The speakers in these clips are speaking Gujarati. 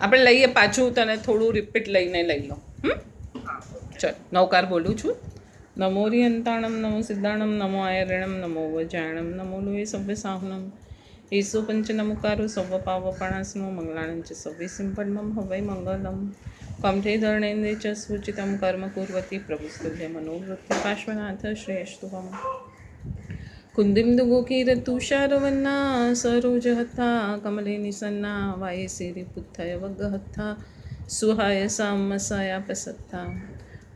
આપણે લઈએ પાછું, તને થોડું રિપીટ લઈને લઈ લો. ચલ, નવકાર બોલું છું. નમો રિયંતાણમ, નમો સિદ્ધાણમ, નમો આયરણમ, નમો વજાણમ, નમો લોહે સવ્ય સાહનમ, ઈસો પંચ નમુકારો સવ્વ પાવપણાસનો મંગલાણં ચ સવ્ય સિંપન્નમ હવૈ મંગલમ. કંઠે ધર્ણેન્દ્રે ચ સૂચિતમ કર્મ કુર્વતી પ્રભુસ્તુલ્ય મનોવૃત્તિ પાર્શ્વનાથ શ્રેષ્ઠુહમ. कुन्दिन्दुगुकीरतुषारवन्ना सरोजहत्था कमले निसन्ना वायसिरि पुत्थय वग्गहत्था सुहाय सामसाया प्रसत्ता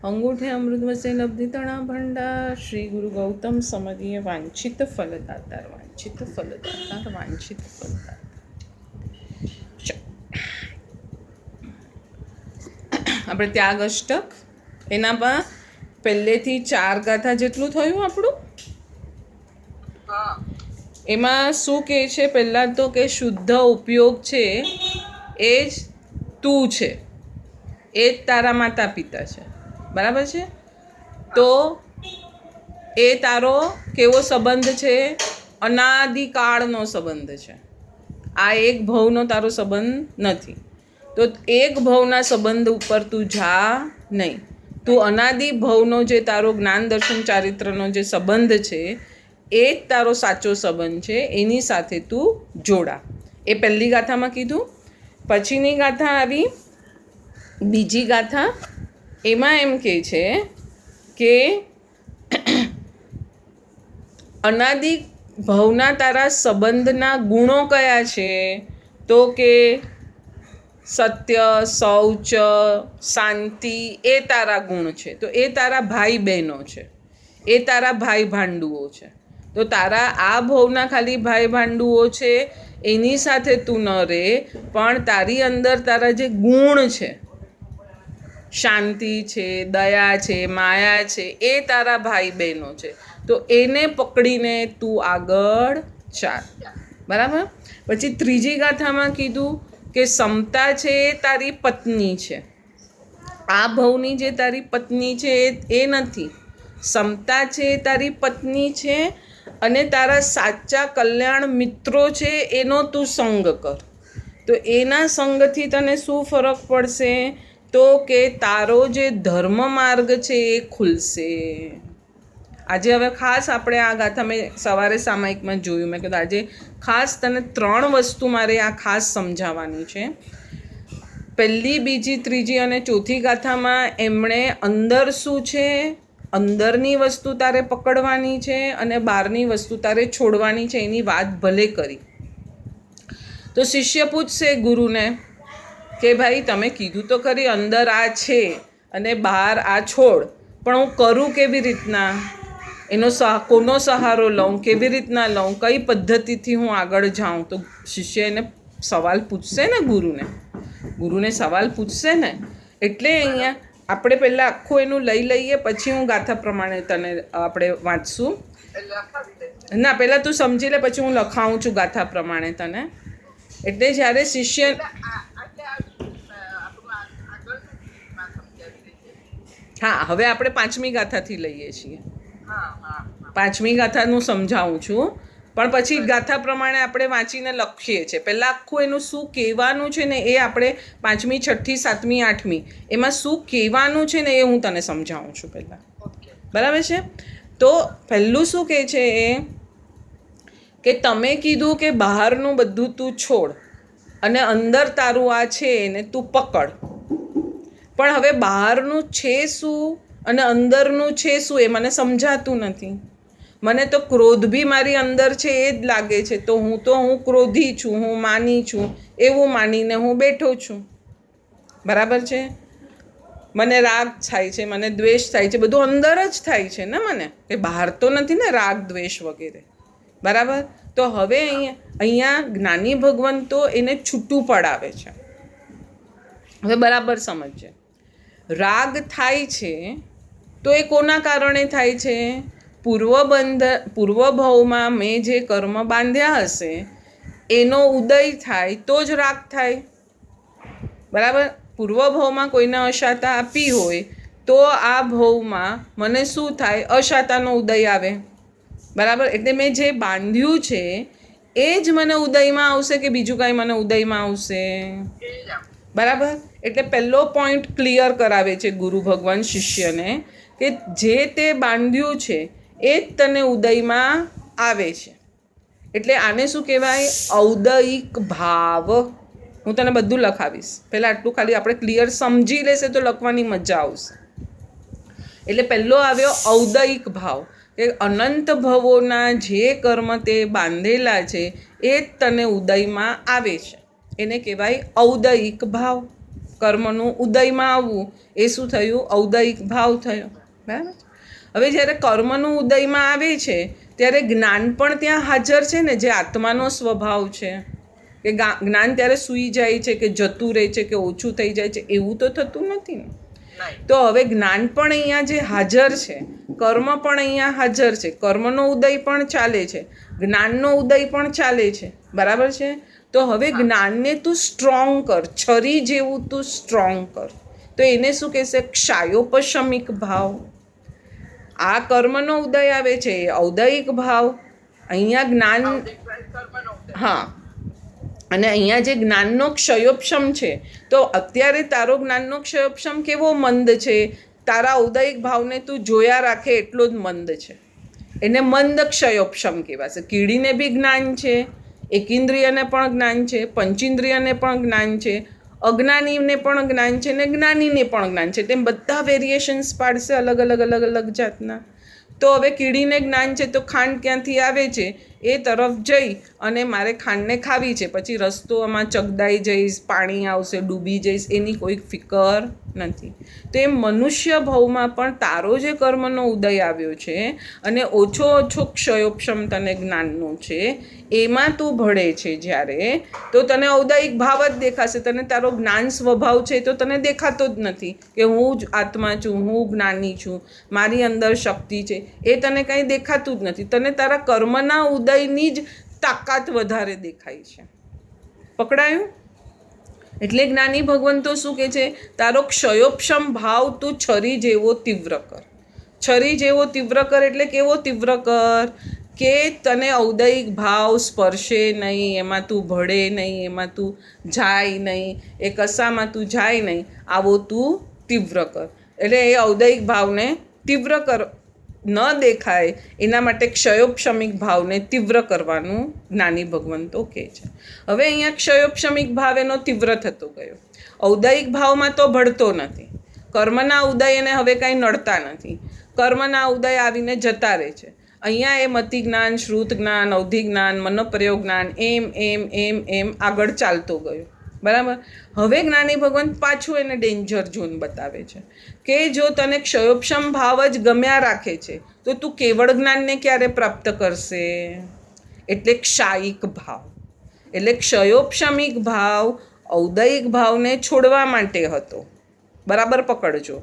अंगूठे अमृतवसे लब्धितणा भंडार श्री गुरु गौतम समदीय वांछित फलदातार वांछित फलदातार वांछित फलदातार. આપણે ત્યાગ અષ્ટક એનામાં પહેલેથી 4 ગાથા જેટલું થયું આપણું. એમાં શું કહે છે? પહેલાં તો કે શુદ્ધ ઉપયોગ છે એ જ તું છે, એ જ તારા માતા પિતા છે. બરાબર છે? તો એ તારો કેવો સંબંધ છે? અનાદિકાળનો સંબંધ છે. આ એક ભવનો તારો સંબંધ નથી. તો એક ભવના સંબંધ ઉપર તું જા નહીં. તું અનાદિ ભવનો જે તારો જ્ઞાન દર્શન ચારિત્રનો જે સંબંધ છે એ જ તારો સાચો સંબંધ છે, એની સાથે તું જોડા. એ પહેલી ગાથામાં કીધું. પછીની ગાથા આવી બીજી ગાથા. એમાં એમ કહે છે કે અનાદિ ભવના તારા સંબંધના ગુણો કયા છે? તો કે સત્ય, શૌચ, શાંતિ એ તારા ગુણ છે. તો એ તારા ભાઈ બહેનો છે, એ તારા ભાઈ ભાંડુઓ છે. તો તારા આ ભવના ખાલી ભાઈ ભાંડુઓ છે એની સાથે તું ન રહે, પણ તારી અંદર તારા જે ગુણ છે, શાંતિ છે, દયા છે, માયા છે, એ તારા ભાઈ બહેનો છે. તો એને પકડીને તું આગળ ચાલ. બરાબર? પછી ત્રીજી ગાથામાં કીધું કે સમતા છે એ તારી પત્ની છે. આ ભવની જે તારી પત્ની છે એ નથી. સમતા છે એ તારી પત્ની છે, અને તારા સાચા કલ્યાણ મિત્રો છે એનો તું સંગ કર. તો એના સંગથી તને શું ફરક પડશે? તો કે તારો જે ધર્મ માર્ગ છે એ ખુલશે. આજે હવે ખાસ આપણે આ ગાથા મેં સવારે સામાયિકમાં જોયું. મેં કીધું આજે ખાસ તને 3 વસ્તુ મારે આ ખાસ સમજાવવાની છે. પહેલી, બીજી, ત્રીજી અને ચોથી ગાથામાં એમણે અંદર શું છે, અંદરની વસ્તુ તારે પકડવાની છે અને બહારની વસ્તુ તારે છોડવાની છે એની વાત ભલે કરી. તો શિષ્ય પૂછશે ગુરુને કે ભાઈ તમે કીધું તો ખરી અંદર આ છે અને બહાર આ છોડ, પણ હું કરું કેવી રીતના? એનો કોનો સહારો લઉં? કેવી રીતના લઉં? કઈ પદ્ધતિથી હું આગળ જાઉં? તો શિષ્ય એને સવાલ પૂછશે ને, ગુરુને સવાલ પૂછશે ને. એટલે અહીંયા આપણે પહેલાં આખું એનું લઈ લઈએ, પછી હું ગાથા પ્રમાણે તને આપણે વાંચશું. ના, પહેલાં તું સમજી લે, પછી હું લખાવું છું ગાથા પ્રમાણે તને. એટલે જ્યારે શિષ્ય હા, હવે આપણે 5મી ગાથાથી લઈએ છીએ. 5મી ગાથાનું સમજાવું છું, પણ પછી ગાથા પ્રમાણે આપણે વાંચીને લખીએ છીએ. પહેલાં આખું એનું શું કહેવાનું છે ને એ આપણે 5મી, 6ઠી, 7મી, 8મી એમાં શું કહેવાનું છે ને એ હું તને સમજાવું છું પહેલાં. બરાબર છે? તો પહેલું શું કહે છે એ કે તમે કીધું કે બહારનું બધું તું છોડ અને અંદર તારું આ છે એને તું પકડ. પણ હવે બહારનું છે શું અને અંદરનું છે શું એ મને સમજાતું નથી. મને તો ક્રોધ બી મારી અંદર છે એ જ લાગે છે. તો હું ક્રોધી છું, હું માની છું, એવું માનીને હું બેઠો છું. બરાબર છે? મને રાગ થાય છે, મને દ્વેષ થાય છે, બધું અંદર જ થાય છે ને મને, કે બહાર તો નથી ને રાગ દ્વેષ વગેરે. બરાબર? તો હવે અહીંયા જ્ઞાની ભગવંતો એને છૂટું પડાવે છે. હવે બરાબર સમજજે. રાગ થાય છે તો એ કોના કારણે થાય છે? પૂર્વ ભવમાં મેં જે કર્મ બાંધ્યા હશે એનો ઉદય થાય તો જ રાગ થાય. બરાબર? પૂર્વ ભવમાં કોઈને અશાતા આપી હોય તો આ ભવમાં મને શું થાય? અશાતાનો ઉદય આવે. બરાબર? એટલે મેં જે બાંધ્યું છે એ જ મને ઉદયમાં આવશે કે બીજું કાંઈ મને ઉદયમાં આવશે? બરાબર. એટલે પહેલો પોઈન્ટ ક્લિયર કરાવે છે ગુરુ ભગવાન શિષ્યને કે જે તે બાંધ્યું છે એ જ તને ઉદયમાં આવે છે. એટલે આને શું કહેવાય? ઔદયિક ભાવ. હું તને બધું લખાવીશ, પહેલાં આટલું ખાલી આપણે ક્લિયર સમજી લેશે તો લખવાની મજા આવશે. એટલે પહેલો આવ્યો ઔદયિક ભાવ, કે અનંત ભવોના જે કર્મ તે બાંધેલા છે એ જ તને ઉદયમાં આવે છે. એને કહેવાય ઔદયિક ભાવ. કર્મનું ઉદયમાં આવવું એ શું થયું? ઔદયિક ભાવ થયો. બરાબર. હવે જ્યારે કર્મનું ઉદયમાં આવે છે ત્યારે જ્ઞાન પણ ત્યાં હાજર છે ને, જે આત્માનો સ્વભાવ છે. કે જ્ઞાન ત્યારે સૂઈ જાય છે કે જતું રહે છે કે ઓછું થઈ જાય છે, એવું તો થતું નથી ને. તો હવે જ્ઞાન પણ અહીંયા જે હાજર છે, કર્મ પણ અહીંયા હાજર છે, કર્મનો ઉદય પણ ચાલે છે, જ્ઞાનનો ઉદય પણ ચાલે છે. બરાબર છે. તો હવે જ્ઞાનને તું સ્ટ્રોંગ કર, છરી જેવું તું સ્ટ્રોંગ કર. તો એને શું કહેશે? ક્ષાયોપશમિક ભાવ. આ કર્મનો ઉદય આવે છે, ઔદયિક ભાવ. અહીંયા જ્ઞાન, હા, અને અહીંયા જે જ્ઞાનનો ક્ષયોપશમ છે, તો અત્યારે તારો જ્ઞાનનો ક્ષયોપશમ કેવો મંદ છે? તારા ઔદયિક ભાવને તું જોયા રાખે એટલો જ મંદ છે. એને મંદ ક્ષયોપશમ કહેવાશે. કીડીને બી જ્ઞાન છે, એકેન્દ્રિયને પણ જ્ઞાન છે, પંચેન્દ્રિયને પણ જ્ઞાન છે, અજ્ઞાનીને પણ જ્ઞાન છે ને જ્ઞાનીને પણ જ્ઞાન છે. તેમ બધા વેરિએશન્સ પાડશે અલગ અલગ અલગ અલગ જાતના. તો હવે કીડીને જ્ઞાન છે તો ખાંડ ક્યાંથી આવે છે એ તરફ જઈ અને મારે ખાંડને ખાવી છે, પછી રસ્તોમાં ચગદાઈ જઈશ, પાણી આવશે, ડૂબી જઈશ, એની કોઈ ફિકર નથી. તો એમ મનુષ્ય ભાવમાં પણ તારો જે કર્મનો ઉદય આવ્યો છે અને ઓછો ઓછો ક્ષયોપશમ તને જ્ઞાનનું છે, એમાં તું ભળે છે જ્યારે, તો તને ઔદયિક ભાવ જ દેખાશે. તને તારો જ્ઞાન સ્વભાવ છે તો તને દેખાતો જ નથી કે હું જ આત્મા છું, હું જ્ઞાની છું, મારી અંદર શક્તિ છે, એ તને કંઈ દેખાતું જ નથી. તને તારા કર્મના ઉદયની જ તાકાત વધારે દેખાય છે. પકડાયું? એટલે જ્ઞાની ભગવંતો શું કહે છે? તારો ક્ષયોપશમ ભાવ તું છરી જેવો તીવ્ર કર. છરી જેવો તીવ્ર કર એટલે કેવો તીવ્ર કર? કે તને ઔદયિક ભાવ સ્પર્શે નહીં, એમાં તું ભળે નહીં, એમાં તું જાય નહીં, એ કશામાં તું જાય નહીં, આવો તું તીવ્ર કર. એટલે એ ઔદયિક ભાવને તીવ્ર કર, ન દેખાય એના માટે ક્ષયોપશમિક ભાવને તીવ્ર કરવાનું જ્ઞાની ભગવંતો કહે છે. હવે અહીંયા ક્ષયોપશમિક ભાવ એનો તીવ્ર થતો ગયો. ઔદયિક ભાવમાં તો ભળતો નથી. કર્મના ઉદય એને હવે કાંઈ નડતા નથી. કર્મના ઉદય આવીને જતા રહે છે. અહીંયા એ મતિ જ્ઞાન, શ્રુત જ્ઞાન, અવધિ જ્ઞાન, મનોપ્રયોગ જ્ઞાન એમ એમ એમ એમ આગળ ચાલતો ગયો. બરાબર. હવે જ્ઞાની ભગવંત પાછું એને ડેન્જર ઝોન બતાવે છે કે જો તને ક્ષયોપશમ ભાવ જ ગમ્યા રાખે છે તો તું કેવળ જ્ઞાનને ક્યારે પ્રાપ્ત કરશે? એટલે ક્ષાયિક ભાવ. એટલે ક્ષયોપશમિક ભાવ ઔદયિક ભાવને છોડવા માટે હતો. બરાબર પકડજો.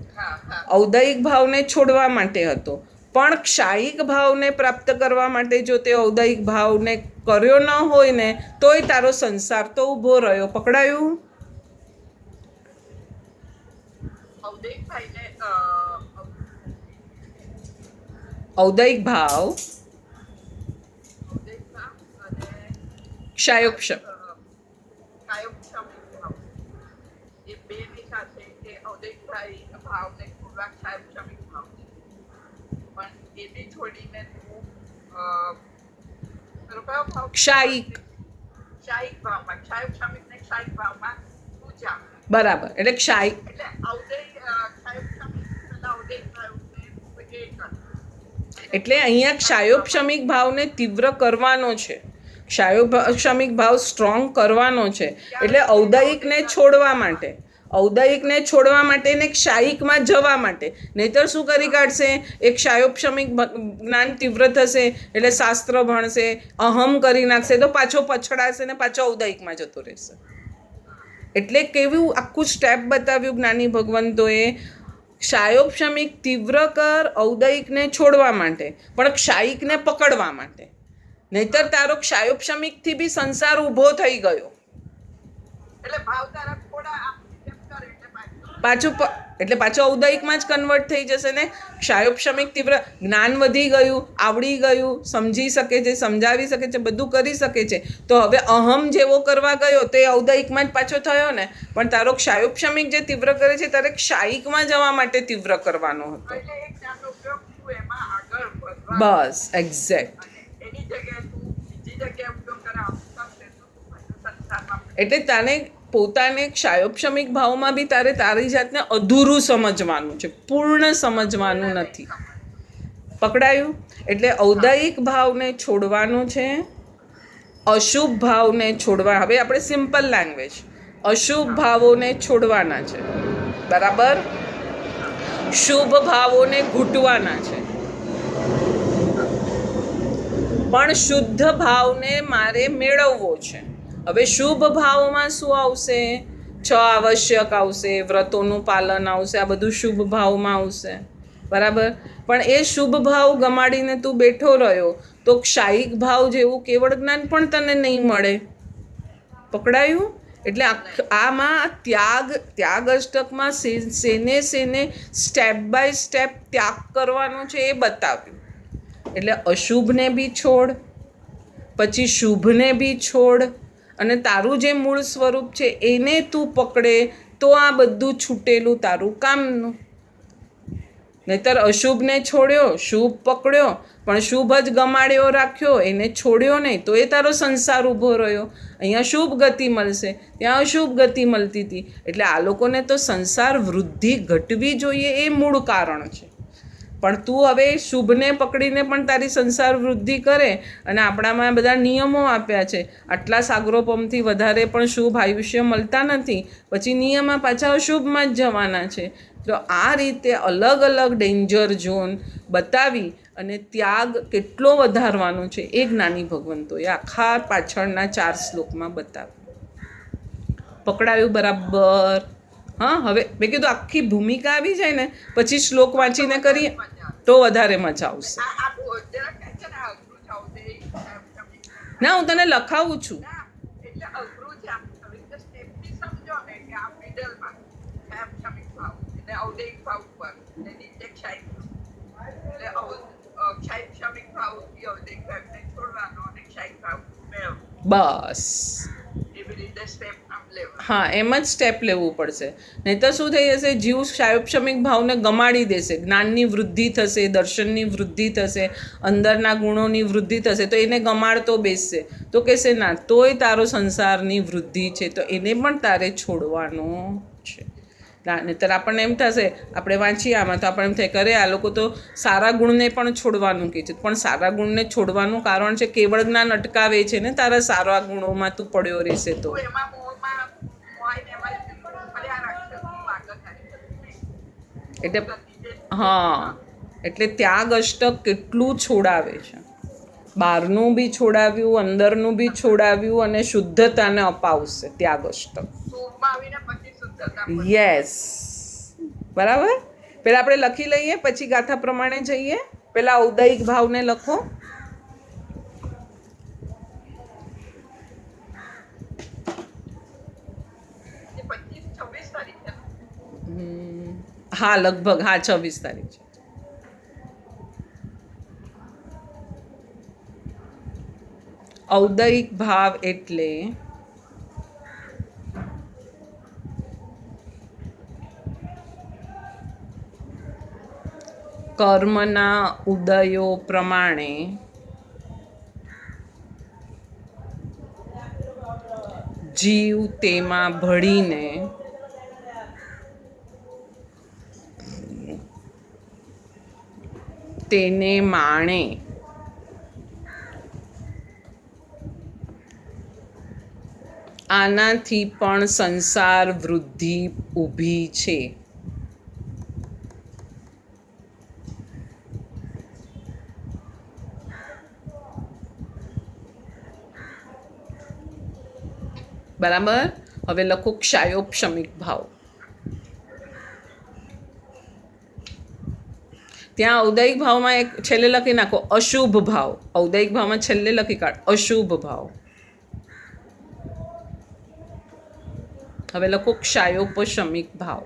ઔદયિક ભાવને છોડવા માટે હતો, પણ ક્ષાયિક ભાવને પ્રાપ્ત કરવા માટે જો તે ઔદયિક ભાવને કર્યો ન હોય ને તોય તારો સંસાર તો ઊભો રહ્યો. પકડાયું? ઔદયિક ભાવ, ક્ષાયોપશમ, ક્ષાયિક. બરાબર. એટલે ક્ષાયિક એટલે અહીંયા ક્ષાયોપશમિક ભાવને તીવ્ર કરવાનો છે, ક્ષાયોપશમિક ભાવ સ્ટ્રોંગ કરવાનો છે. એટલે ઔદયિકને છોડવા માટે, ઔદયિકને છોડવા માટે ને ક્ષાયિકમાં જવા માટે. નહીતર શું કરી કાઢશે? એક ક્ષાયોપશમિક જ્ઞાન તીવ્ર થશે એટલે શાસ્ત્ર ભણશે, અહમ કરી નાખશે, તો પાછો પછડાશે ને પાછો ઔદયિકમાં જતો રહેશે. એટલે કેવું આખું સ્ટેપ બતાવ્યું જ્ઞાની ભગવંતોએ. ક્ષાયોપશમિક તીવ્ર કર ઔદયિકને છોડવા માટે, પણ ક્ષાયિકને પકડવા માટે. નહીતર તારો ક્ષાયોપશમિકથી બી સંસાર ઊભો થઈ ગયો. એટલે ભાવ તારા પાછું એટલે પાછો ઔદયિકમાં જ કન્વર્ટ થઈ જશે ને. ક્ષાયોપશમિક તીવ્ર જ્ઞાન વધી ગયું, આવડી ગયું, સમજી શકે છે, સમજાવી શકે છે, બધું કરી શકે છે. તો હવે અહમ જેવો કરવા ગયો તો એ ઔદયિકમાં જ પાછો થયો ને. પણ તારો ક્ષાયોપશમિક જે તીવ્ર કરે છે તારે ક્ષાયિકમાં જવા માટે તીવ્ર કરવાનો હતો. બસ એક્ઝેક્ટ. એટલે તને પોતાને ક્ષાયોપશમિક ભાવમાં બી તારે તારી જાતને અધૂરું સમજવાનું છે, પૂર્ણ સમજવાનું નથી. પકડાયું? એટલે ઔદયિક ભાવને છોડવાનું છે, અશુભ ભાવને છોડવા. હવે આપણે સિમ્પલ લેંગ્વેજ, અશુભ ભાવોને છોડવાના છે, બરાબર? શુભ ભાવોને ઘૂંટવાના છે. પણ શુદ્ધ ભાવને મારે મેળવવો છે. હવે શુભ ભાવમાં શું આવશે? 6 આવશ્યક આવશે, વ્રતોનું પાલન આવશે, આ બધું શુભ ભાવમાં આવશે, બરાબર? પણ એ શુભ ભાવ ગમાડીને તું બેઠો રહ્યો તો ક્ષાયિક ભાવ જેવું કેવળ જ્ઞાન પણ તને નહીં મળે. પકડાયું? એટલે આમાં ત્યાગ અષ્ટકમાં શેને સ્ટેપ બાય સ્ટેપ ત્યાગ કરવાનો છે એ બતાવ્યું. એટલે અશુભને બી છોડ, પછી શુભને બી છોડ, અને તારું જે મૂળ સ્વરૂપ છે એને તું પકડે તો આ બધું છૂટેલું તારું કામનું. નહીતર અશુભને છોડ્યો, શુભ પકડ્યો, પણ શુભ જ ગમાડ્યો રાખ્યો, એને છોડ્યો નહીં તો એ તારો સંસાર ઊભો રહ્યો. અહીંયા શુભ ગતિ મળશે, ત્યાં અશુભ ગતિ મળતી હતી. એટલે આ લોકોને તો સંસાર વૃદ્ધિ ઘટવી જોઈએ એ મૂળ કારણ છે. પણ તું હવે શુભને પકડીને પણ તારી સંસાર વૃદ્ધિ કરે, અને આપણામાં બધા નિયમો આપ્યા છે, આટલા સાગરોપમથી વધારે પણ શુભ આયુષ્ય મળતા નથી, પછી નિયમમાં પાછા અશુભમાં જ જવાના છે. તો આ રીતે અલગ અલગ ડેન્જર ઝોન બતાવી અને ત્યાગ કેટલો વધારવાનો છે એ જ્ઞાની ભગવંતોએ આખા પાછળના 4 શ્લોકમાં બતાવ્યું. પકડાયું બરાબર? હા, હવે મેં કીધું આખી ભૂમિકા આવી જાય ને પછી શ્લોક વાંચીને કરીએ તો વધારે મજા આવશે. ના, હું તને લખાવું છું. બસ હા, એમ જ સ્ટેપ લેવું પડશે. નહીં તો શું થઈ જશે? જીવ ક્ષાયોપશમિક ભાવને ગમાડી દેશે. જ્ઞાનની વૃદ્ધિ થશે, દર્શનની વૃદ્ધિ થશે, અંદરના ગુણોની વૃદ્ધિ થશે, તો એને ગમાડતો બેસશે. તો કહેશે ના, તોય તારો સંસારની વૃદ્ધિ છે, તો એને પણ તારે છોડવાનો છે. નહીંતર આપણને એમ થશે, આપણે વાંચીએ આમાં તો આપણે એમ થાય કરે આ લોકો તો સારા ગુણને પણ છોડવાનું કહે છે. પણ સારા ગુણને છોડવાનું કારણ છે કેવળ જ્ઞાન અટકાવે છે ને તારા સારા ગુણોમાં તું પડ્યો રહેશે તો. એટલે હા, એટલે ત્યાગ અષ્ટક કેટલું છોડાવે છે. બહારનું બી છોડાવ્યું, અંદરનું બી છોડાવ્યું, અને શુદ્ધતાને અપાવશે ત્યાગ અષ્ટક. યસ, બરાબર. પહેલાં આપણે લખી લઈએ, પછી ગાથા પ્રમાણે જઈએ. પહેલાં ઔદયિક ભાવને લખો. હા, લગભગ હા 26 તારીખ છે. ઔદયિક ભાવ એટલે કર્મના ઉદયો પ્રમાણે જીવ તેમાં ભળીને તેને માણે. આનાથી પણ સંસાર વૃદ્ધિ ઊભી છે. બરાબર. હવે લખો ક્ષાયોપશમિક ભાવ. ત્યાં ઔદયિક ભાવમાં એક છેલ્લે લખી નાખો અશુભ ભાવ. ઔદયિક ભાવમાં છેલ્લે લખી કાઢ અશુભ ભાવ. હવે લખો ક્ષાયોપશમિક ભાવ.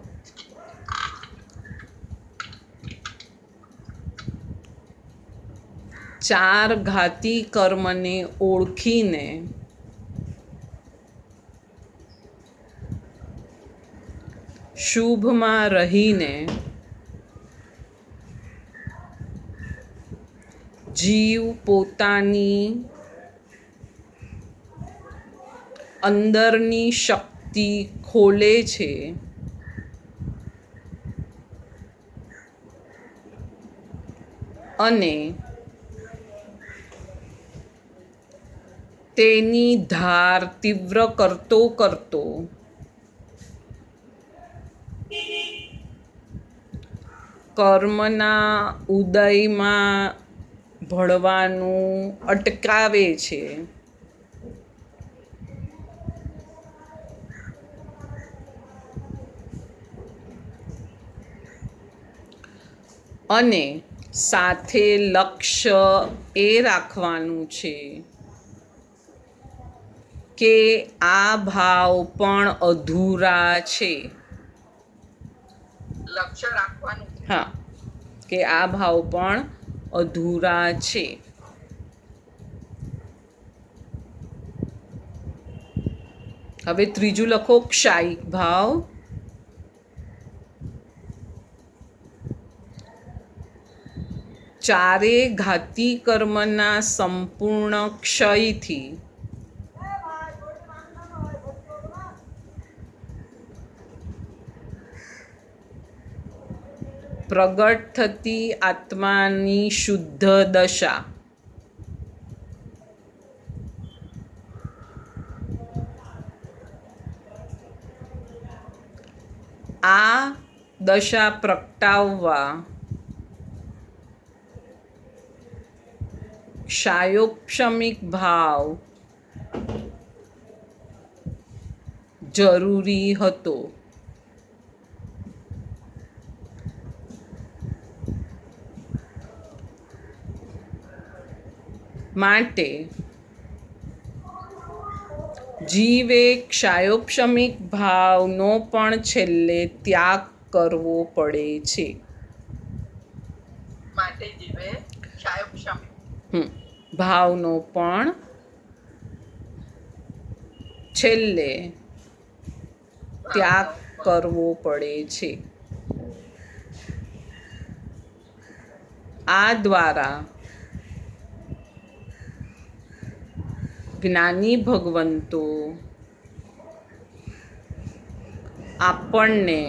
ચાર ઘાતી કર્મને ઓળખીને શુભમાં રહીને જીવ પોતાની અંદરની શક્તિ ખોલે છે અને તેની ધાર તીવ્ર કરતો કરતો કર્મના ઉદયમાં ભળવાનું અટકાવે છે અને સાથે લક્ષ્ય એ રાખવાનું છે કે આ ભાવ પણ અધૂરા છે. લક્ષ્ય રાખવાનું. હા, કે આ ભાવ પણ અધૂરા છે. હવે ત્રીજું લખો, ક્ષાયિક ભાવ. ચારે ઘાતી કર્મના સંપૂર્ણ ક્ષયથી પ્રગટ થતી આત્માની શુદ્ધ દશા આ દશા પ્રગટાવવા ક્ષાયોપશમિક ભાવ જરૂરી હતો. માટે જીવે ક્ષાયોપશમિક ભાવનો પણ છેલ્લે ત્યાગ કરવો પડે છે. માટે જીવે ક્ષાયોપશમિક ભાવનો પણ છેલ્લે ત્યાગ કરવો પડે છે. આ દ્વારા જ્ઞાની ભગવંતો આપણને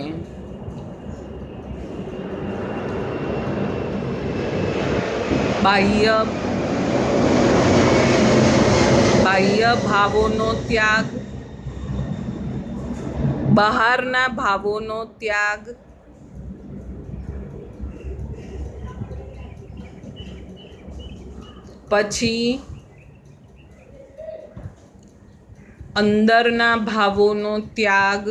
બાહ્ય ભાવોનો ત્યાગ, બહારના ભાવોનો ત્યાગ, પછી અંદરના ભાવોનો ત્યાગ,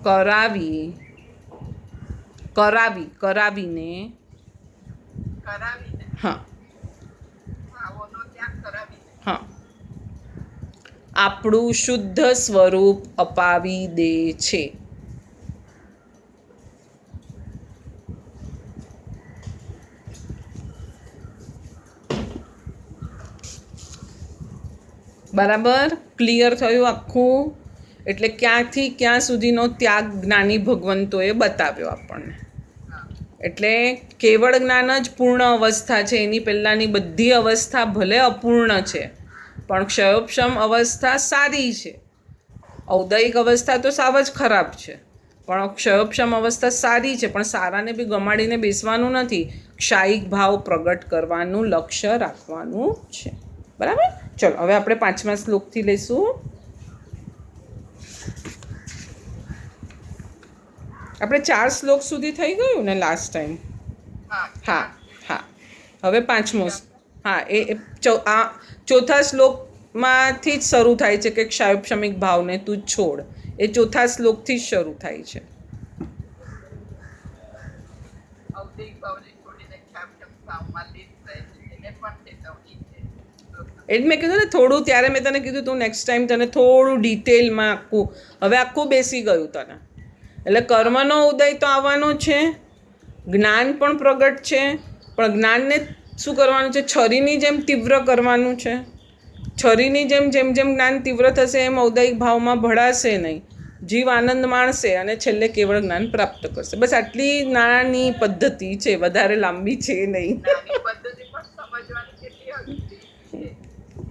કરાવીને હા ભાવોનો ત્યાગ કરાવીને હા આપણું શુદ્ધ સ્વરૂપ અપાવી દે છે. બરાબર? ક્લિયર થયું આખું? એટલે ક્યાંથી ક્યાં સુધીનો ત્યાગ જ્ઞાની ભગવંતોએ બતાવ્યો આપણને. એટલે કેવળ જ્ઞાન જ પૂર્ણ અવસ્થા છે. એની પહેલાંની બધી અવસ્થા ભલે અપૂર્ણ છે, પણ ક્ષયોપશમ અવસ્થા સારી છે. ઔદયિક અવસ્થા તો સાવ જ ખરાબ છે, પણ ક્ષયોપશમ અવસ્થા સારી છે. પણ સારાને બી ગમાડીને બેસવાનું નથી. ક્ષાયિક ભાવ પ્રગટ કરવાનું લક્ષ્ય રાખવાનું છે. બરાબર? ચલો હવે આપણે 5મા શ્લોકથી લઈશું. આપણે 4 શ્લોક સુધી થઈ ગયું ને લાસ્ટ ટાઈમ? હા હા. હવે 5મો. હા, આ ચોથા શ્લોકમાંથી જ શરૂ થાય છે કે ક્ષાયોપશમિક ભાવને તું છોડ. એ ચોથા શ્લોકથી જ શરૂ થાય છે. ઔદયિક ભાવને છોડીને ક્ષાયોપશમિક ભાવમાં લીન રહે છે, એને પણ ચેતવણી છે. એટલે મેં કીધું ને થોડું, ત્યારે મેં તને કીધું તું નેક્સ્ટ ટાઈમ તને થોડું ડિટેલમાં આખું, હવે આખું બેસી ગયું તને. એટલે કર્મનો ઉદય તો આવવાનો છે, જ્ઞાન પણ પ્રગટ છે, પણ જ્ઞાનને શું કરવાનું છે? છરીની જેમ તીવ્ર કરવાનું છે. છરીની જેમ જેમ જેમ જ્ઞાન તીવ્ર થશે એમ ઔદયિક ભાવમાં ભળાશે નહીં, જીવ આનંદ માણશે અને છેલ્લે કેવળ જ્ઞાન પ્રાપ્ત કરશે. બસ આટલી નાની પદ્ધતિ છે, વધારે લાંબી છે નહીં. નાની પદ્ધતિ પણ સમજવાની કેટલી અઘરી છે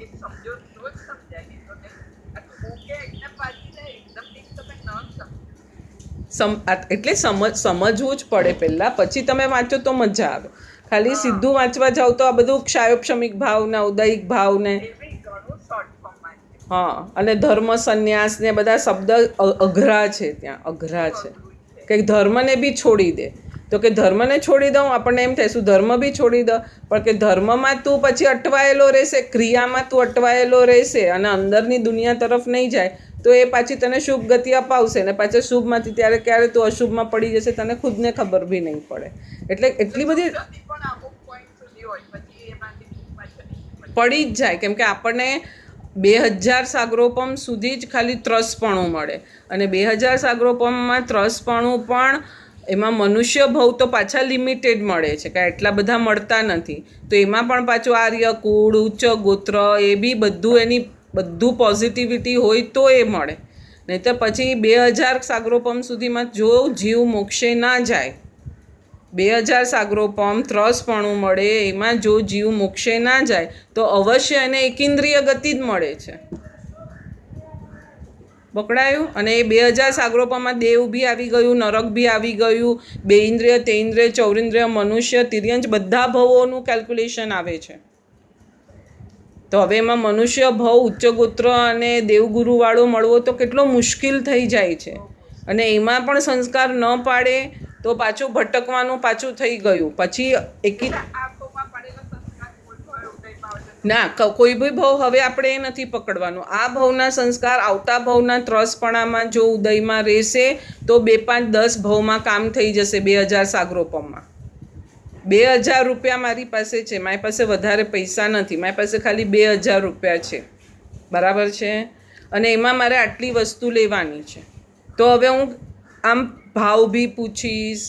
એ સમજો તો જ સમજાય. નહીં તો નહીં. આ તો ઓકે એકદમ પાછી જાય એકદમ ઠીક તમે ન સમજો. એટલે સમજવું જ પડે પહેલાં, પછી તમે વાંચો તો મજા આવે. ખાલી સીધું વાંચવા જાઓ તો આ બધું ક્ષાયોપશમિક ભાવ ને ઔદયિક ભાવ ને એ બી ઘણું શોર્ટ ફોર્મમાં છે. હા, અને ધર્મ સંન્યાસ ને બધા શબ્દ અઘરા છે, ત્યાં અઘરા છે. કે ધર્મને બી છોડી દે, તો કે ધર્મને છોડી દઉં, આપણને એમ થાય શું ધર્મ બી છોડી દો, પણ કે ધર્મમાં તું પછી અટવાયેલો રહેશે, ક્રિયામાં તું અટવાયેલો રહેશે અને અંદરની દુનિયા તરફ નહીં જાય, તો એ પાછી તને શુભ ગતિ અપાવશે ને પાછા શુભમાંથી ત્યારે ક્યારે તું અશુભમાં પડી જશે તને ખુદને ખબર બી નહીં પડે. એટલે એટલી બધી ગતિ પણ અમુક પોઈન્ટ સુધી હોય પછી એમાંથી પાછળ પડી જ જાય, કેમ કે આપણને 2000 સાગરોપમ સુધી જ ખાલી ત્રસપણું મળે, અને 2000 સાગરોપમમાં ત્રસપણું પણ એમાં મનુષ્ય ભવ તો પાછા લિમિટેડ મળે છે, કે એટલા બધા મળતા નથી. તો એમાં પણ પાછું આર્ય કુળ, ઉચ્ચ ગોત્ર એ બી બધું એની બધું પોઝિટિવિટી હોય તો એ મળે. નહીંતર પછી 2000 સાગરોપમ સુધીમાં જો જીવ મોક્ષે ના જાય, 2000 સાગરોપમ ત્રસપણું મળે એમાં જો જીવ મોક્ષે ના જાય તો અવશ્ય એને એકેન્દ્રિય ગતિ જ મળે છે. પકડાયું? અને એ 2000 સાગરોપમમાં દેવ બી આવી ગયું, નરક બી આવી ગયું, બેઇન્દ્રિય, તેઇન્દ્રિય, ચૌરિન્દ્રિય, મનુષ્ય, તિર્યંચ બધા ભવોનું કેલ્ક્યુલેશન આવે છે. તો હવે એમાં મનુષ્ય ભવ, ઉચ્ચ ગોત્ર અને દેવગુરુવાળો મળવો તો કેટલો મુશ્કેલ થઈ જાય છે. અને એમાં પણ સંસ્કાર ન પાડે તો પાછું ભટકવાનું પાછું થઈ ગયું. પછી એકી આંખોમાં પડેલો સંસ્કાર કોઈ હોય ઉદયમાં આવે તો ના કોઈ બી ભાવ હવે આપણે એ નથી પકડવાનું. આ ભાવના સંસ્કાર આવતા ભાવના ત્રસપણામાં જો ઉદયમાં રહેશે તો 2, 5, 10 ભાવમાં કામ થઈ જશે. 2000 સાગરોપમમાં 2000 રૂપિયા મારી પાસે છે, મારી પાસે વધારે પૈસા નથી, મારી પાસે ખાલી 2000 રૂપિયા છે, બરાબર છે, અને એમાં મારે આટલી વસ્તુ લેવાની છે. તો હવે હું આમ ભાવ બી પૂછીશ,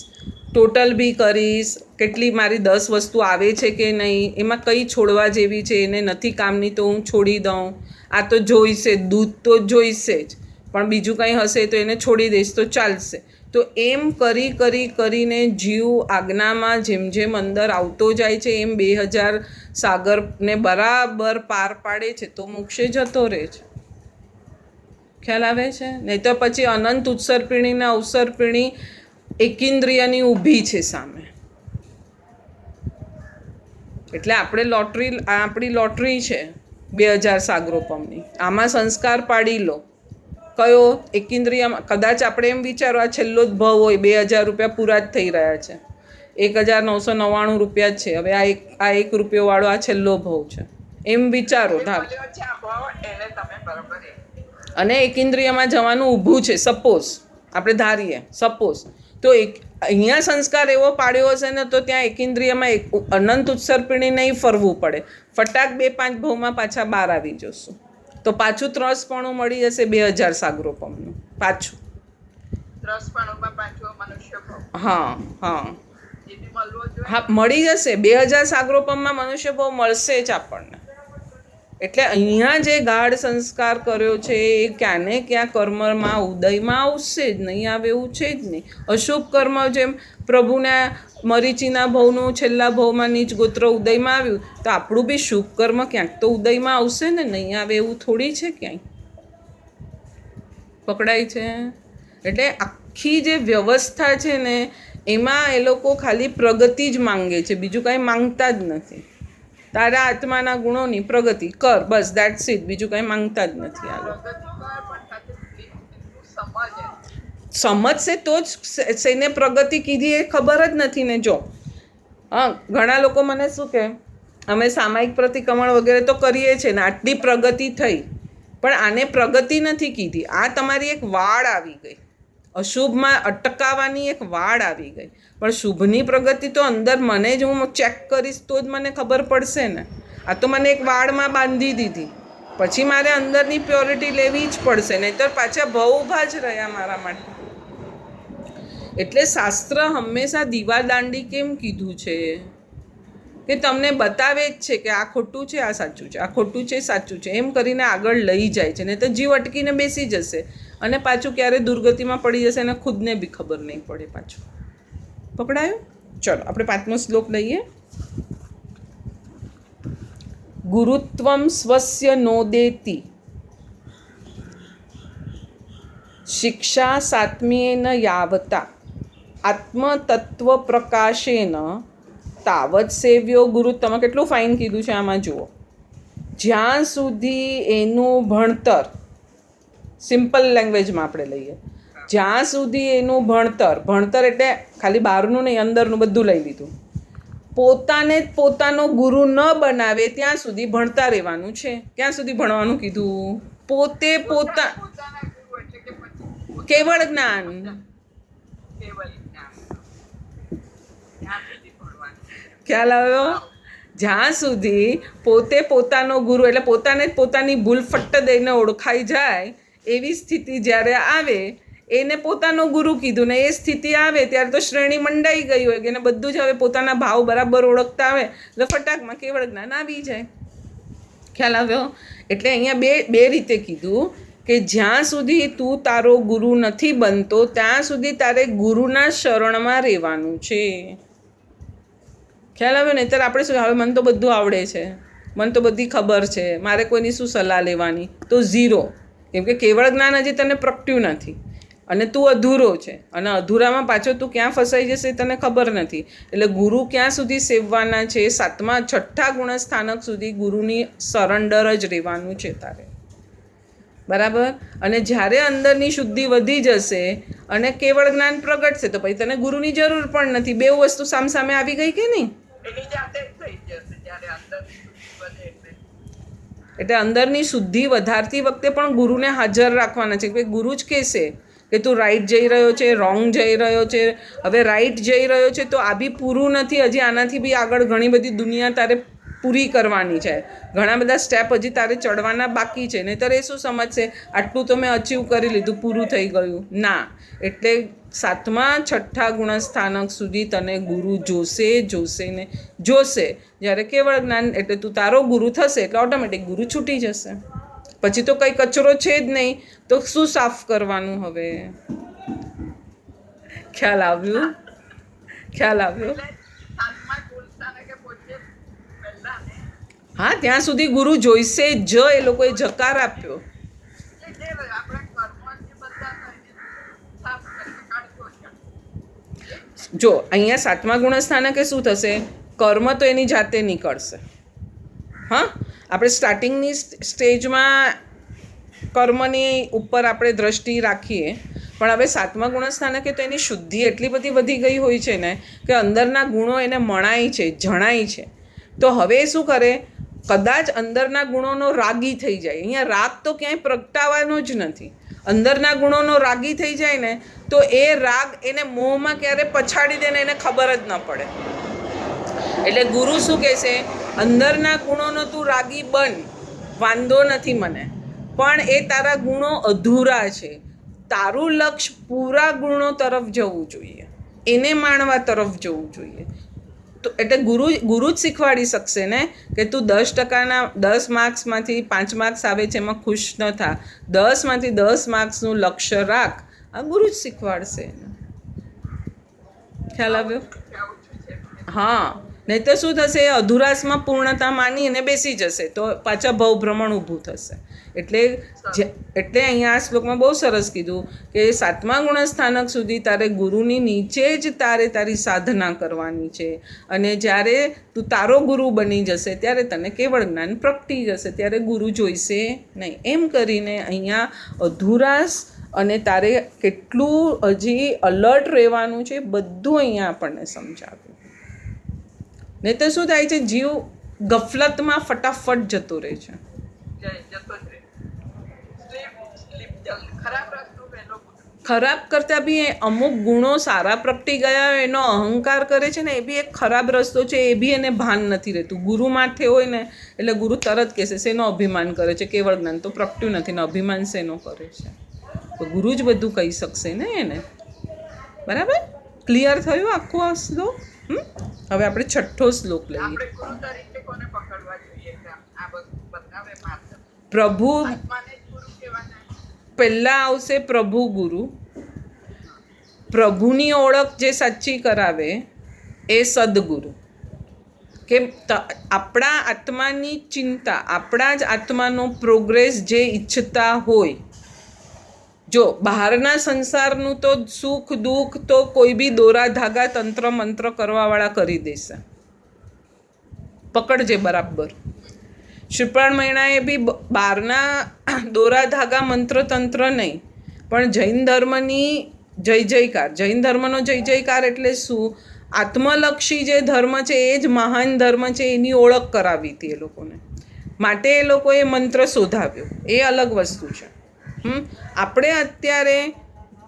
ટોટલ બી કરીશ, કેટલી મારી 10 વસ્તુ આવે છે કે નહીં, એમાં કઈ છોડવા જેવી છે, એને નથી કામની તો હું છોડી દઉં. આ તો જોઈશે, દૂધ તો જોઈશે જ, પણ બીજું કંઈ હશે તો એને છોડી દઈશ તો ચાલશે. તો એમ કરી કરી કરીને જીવ આજ્ઞામાં જેમ જેમ અંદર આવતો જાય છે એમ 2000 સાગરને બરાબર પાર પાડે છે તો મોક્ષે જતો રહે છે. ખ્યાલ આવે છે? નહીં તો પછી અનંત ઉત્સર્પિણી ને અવસર્પિણી એકેન્દ્રિયની ઊભી છે સામે. એટલે આપણી લોટરી છે 2000 સાગરોપમની. આમાં સંસ્કાર પાડી લો. કયો એકેન્દ્રિયમાં કદાચ આપણે એમ વિચારો આ છેલ્લો જ ભાવ હોય, 2000 રૂપિયા પૂરા જ થઈ રહ્યા છે, 1999 રૂપિયા જ છે, હવે આ 1 રૂપિયોવાળો આ છેલ્લો ભાવ છે એમ વિચારો. મળ્યો છે આ ભાવ એને તમે બરાબર અને એકેન્દ્રિયમાં જવાનું ઊભું છે, સપોઝ આપણે ધારીએ, સપોઝ તો અહીંયા સંસ્કાર એવો પાડ્યો હશે ને તો ત્યાં એકેન્દ્રિયમાં અનંત ઉત્સર્પિણી નહીં ફરવું પડે, ફટાક 2, 5 ભાવમાં પાછા બહાર આવી જશું તો પાછું ત્રસપણું મળી જશે 2000 સાગરોપમનું પાછું. ત્રસપણુંમાં પાછો મનુષ્ય ભાવ હા હા એ બી મળવો જોઈએ. હા મળી જશે. 2000 સાગરોપમમાં મનુષ્ય ભાવ મળશે જ આપણને. એટલે અહીંયા જે ગાઢ સંસ્કાર કર્યો છે એ ક્યાં ને ક્યાં કર્મમાં ઉદયમાં આવશે જ, નહીં આવે એવું છે જ નહીં. અશુભ કર્મ જેમ પ્રભુના મરીચીના ભવનું છેલ્લા ભવમાં નીચ ગોત્ર ઉદયમાં આવ્યું તો આપણું બી શુભ કર્મ ક્યાંક તો ઉદયમાં આવશે ને, નહીં આવે એવું થોડી છે ક્યાંય. પકડાય છે? એટલે આખી જે વ્યવસ્થા છે ને એમાં એ લોકો ખાલી પ્રગતિ જ માંગે છે, બીજું કાંઈ માંગતા જ નથી. તારા આત્માના ગુણોની પ્રગતિ કર, બસ દેટ્સ ઇટ, બીજું કાંઈ માંગતા જ નથી આ લોકો. પ્રગતિ કર પણ સાથે સમજે. સમજશે તો જ શેને પ્રગતિ કીધી એ ખબર જ નથી ને. જો હા, ઘણા લોકો મને શું કહે, અમે સામાયિક પ્રતિક્રમણ વગેરે તો કરીએ છીએ ને આટલી પ્રગતિ થઈ, પણ આને પ્રગતિ નથી કીધી. આ તમારી એક વાડ આવી ગઈ, અશુભમાં અટકાવવાની એક વાડ આવી ગઈ. પણ શુભની પ્રગતિ તો અંદર મને જ હું ચેક કરીશ તો જ મને ખબર પડશે ને. આ તો મને એક વાડમાં બાંધી દીધી, પછી મારે અંદરની પ્યોરિટી લેવી જ પડશે, નહીંતર પાછા ભાવ ઊભા જ રહ્યા મારા માટે. એટલે શાસ્ત્ર હંમેશા દીવાદાંડી કેમ કીધું છે કે તમને બતાવે જ છે કે આ ખોટું છે આ સાચું છે, આ ખોટું છે સાચું છે, એમ કરીને આગળ લઈ જાય છે. નહીં તો જીવ અટકીને બેસી જશે અને પાછું ક્યારે દુર્ગતિમાં પડી જશે અને ખુદને બી ખબર નહીં પડે. પાછું પકડાયું? ચલો આપણે 5મો શ્લોક લઈએ. ગુરુત્વમ સ્વસ્ય નોદેતિ શિક્ષા સાત્મ્યેન યાવતા આત્મતત્વ પ્રકાશેન તાવત સેવ્યો ગુરુ. તમે કેટલું ફાઇન કીધું છે આમાં જુઓ. જ્યાં સુધી એનું ભણતર, સિમ્પલ લેંગ્વેજમાં આપણે લઈએ, જ્યાં સુધી એનું ભણતર એટલે ખાલી બહારનું નહીં અંદરનું બધું લઈ લીધું, પોતાને જ પોતાનો ગુરુ ન બનાવે ત્યાં સુધી ભણતા રહેવાનું છે. ક્યાં સુધી ભણવાનું કીધું? પોતે પોતા પોતાના ગુરુ એટલે કે પછી કેવળ જ્ઞાન. કેવલ જ્ઞાન ત્યાં સુધી ભણવાનું. ખ્યાલ આવ્યો? જ્યાં સુધી પોતે પોતાનો ગુરુ એટલે પોતાને જ પોતાની ભૂલ ફટ્ટ દઈને ઓળખાઈ જાય એવી સ્થિતિ જ્યારે આવે એને પોતાનો ગુરુ કીધું. ને એ સ્થિતિ આવે ત્યારે તો શ્રેણી મંડાઈ ગઈ હોય કે એને બધું જ હવે પોતાના ભાવ બરાબર ઓળખતા આવે એટલે ફટાકમાં કેવળ જ્ઞાન આવી જાય. ખ્યાલ આવ્યો? એટલે અહીંયા બે રીતે કીધું કે જ્યાં સુધી તું તારો ગુરુ નથી બનતો ત્યાં સુધી તારે ગુરુના શરણમાં રહેવાનું છે. ખ્યાલ આવ્યો? નહીંતર આપણે શું, હવે મને તો બધું આવડે છે, મને તો બધી ખબર છે, મારે કોઈની શું સલાહ લેવાની, તો ઝીરો. કેમ કે કેવળ જ્ઞાન હજી તને પ્રગટ્યું નથી અને તું અધૂરો છે અને અધૂરામાં પાછો તું ક્યાં ફસાઈ જશે તને ખબર નથી. એટલે ગુરુ ક્યાં સુધી સેવવાના છે? 7મા 6ઠ્ઠા ગુણસ્થાનક સુધી ગુરુની સરેન્ડર જ રહેવાનું છે તારે. બરાબર? અને જ્યારે અંદરની શુદ્ધિ વધી જશે અને કેવળ જ્ઞાન પ્રગટશે તો પછી તને ગુરુની જરૂર પણ નથી. બે વસ્તુ સામસામે આવી ગઈ કે નહીં? એની જાતે જ થઈ જશે જ્યારે અંદર વધે એટલે. એટલે અંદરની શુદ્ધિ વધારતી વખતે પણ ગુરુને હાજર રાખવાના છે કે ગુરુ જ કહેશે કે તું રાઈટ જઈ રહ્યો છે, રોંગ જઈ રહ્યો છે. હવે રાઈટ જઈ રહ્યો છે તો આ બી પૂરું નથી, હજી આનાથી બી આગળ ઘણી બધી દુનિયા તારે પૂરી કરવાની છે, ઘણા બધા સ્ટેપ હજી તારે ચડવાના બાકી છે. નહીંતર એ શું સમજશે આટલું તો મેં અચીવ કરી લીધું, પૂરું થઈ ગયું. ના, એટલે 7મા 6ઠ્ઠા ગુણસ્થાનક સુધી તને ગુરુ જોશે ને જોશે. જ્યારે કેવળ જ્ઞાન એટલે તું તારો ગુરુ થશે એટલે ઓટોમેટિક ગુરુ છૂટી જશે. પછી તો કંઈ કચરો છે જ નહીં, તો શું સાફ કરવાનું હવે? ખ્યાલ આવ્યું? ખ્યાલ આવ્યો? એટલે સાતમા ગુરુસ્થાનકે પહોંચે પહેલા ને હા, ત્યાં સુધી ગુરુ જોઈશે જ. એ લોકોએ જકાર આપ્યો. એટલે જે આપણા કર્મ જે બધા હતા એને સાફ કરીને કાઢવો છે. જો અહીંયા 7મા ગુણસ્થાનકે શું થશે? કર્મ તો એની જાતે નીકળશે. હા, આપણે સ્ટાર્ટિંગની સ્ટેજમાં કર્મની ઉપર આપણે દ્રષ્ટિ રાખીએ, પણ હવે 7મા ગુણસ્થાનકે તો એની શુદ્ધિ એટલી બધી વધી ગઈ હોય છે ને કે અંદરના ગુણો એને મણાય છે, જણાય છે. તો હવે શું કરે? કદાચ અંદરના ગુણોનો રાગી થઈ જાય. અહીંયા રાગ તો ક્યાંય પ્રગટાવાનો જ નથી. અંદરના ગુણોનો રાગી થઈ જાય ને તો એ રાગ એને મોહમાં ક્યારે પછાડી દે ને એને ખબર જ ન પડે. એટલે ગુરુ શું કહેશે? અંદરના ગુણોનો તું રાગી બન, વાંધો નથી મને, પણ એ તારા ગુણો અધૂરા છે. તારું લક્ષ્ય પૂરા ગુણો તરફ જવું જોઈએ, એને માણવા તરફ જવું જોઈએ. તો એટલે ગુરુ જ શીખવાડી શકશે ને કે તું 10%ના 10 માર્ક્સમાંથી 5 માર્ક્સ આવે છે એમાં ખુશ ન થા, 10માંથી 10 માર્ક્સનું લક્ષ્ય રાખ. આ ગુરુ જ શીખવાડશે. ખ્યાલ આવ્યો? હા, નહીં તો શું થશે? અધુરાશમાં પૂર્ણતા માની અને બેસી જશે તો પાછા ભવભ્રમણ ઊભું થશે. એટલે અહીંયા આ શ્લોકમાં બહુ સરસ કીધું કે 7મા ગુણસ્થાનક સુધી તારે ગુરુની નીચે જ તારી સાધના કરવાની છે. અને જ્યારે તું તારો ગુરુ બની જશે ત્યારે તને કેવળ જ્ઞાન પ્રગટી જશે, ત્યારે ગુરુ જોઈશે નહીં. એમ કરીને અહીંયા અધુરાશ અને તારે કેટલું હજી અલર્ટ રહેવાનું છે બધું અહીંયા આપણને સમજાવ્યું. નહીં તો શું થાય છે? જીવ ગફલતમાં ફટાફટ જતો રહે છે. જતો જ રહે. સ્લીપ ખરાબ રસ્તો પહેલો ખરાબ કરતાં બી અમુક ગુણો સારા પ્રગટી ગયા હોય એનો અહંકાર કરે છે ને, એ બી એક ખરાબ રસ્તો છે. એ બી એને ભાન નથી રહેતું. ગુરુ માથે હોય ને એટલે ગુરુ તરત કહેશે શેનો અભિમાન કરે છે, કેવળ જ્ઞાન તો પ્રગટ્યું નથી ને અભિમાન શેનો કરે છે. તો ગુરુ જ બધું કહી શકશે ને એને. બરાબર? ક્લિયર થયું આખો આ શ્લોક? હવે આપણે છઠ્ઠો શ્લોક લઈએ. આપણે ગુરુ તરીકે કોને પકડવા જોઈએ કે આ બધું બતાવે માત્ર પ્રભુ આત્માને જ ગુરુ કહેવાના? પહેલાં આવશે પ્રભુ ગુરુ. પ્રભુની ઓળખ જે સાચી કરાવે એ સદગુરુ. કે આપણા આત્માની ચિંતા, આપણા જ આત્માનો પ્રોગ્રેસ જે ઈચ્છતા હોય, જો બહારના સંસારનું તો સુખ દુઃખ તો કોઈ બી દોરા ધાગા તંત્ર મંત્ર કરવાવાળા કરી દેશે. પકડજે બરાબર. શ્રીપ્રાણ મહિનાએ બી બહારના દોરા ધાગા મંત્ર તંત્ર નહીં, પણ જૈન ધર્મની જય જયકાર. જૈન ધર્મનો જય જયકાર એટલે શું? આત્મલક્ષી જે ધર્મ છે એ જ મહાન ધર્મ છે, એની ઓળખ કરાવી હતી એ લોકોને. માટે એ લોકોએ મંત્ર શોધાવ્યો, એ અલગ વસ્તુ છે. આપણે અત્યારે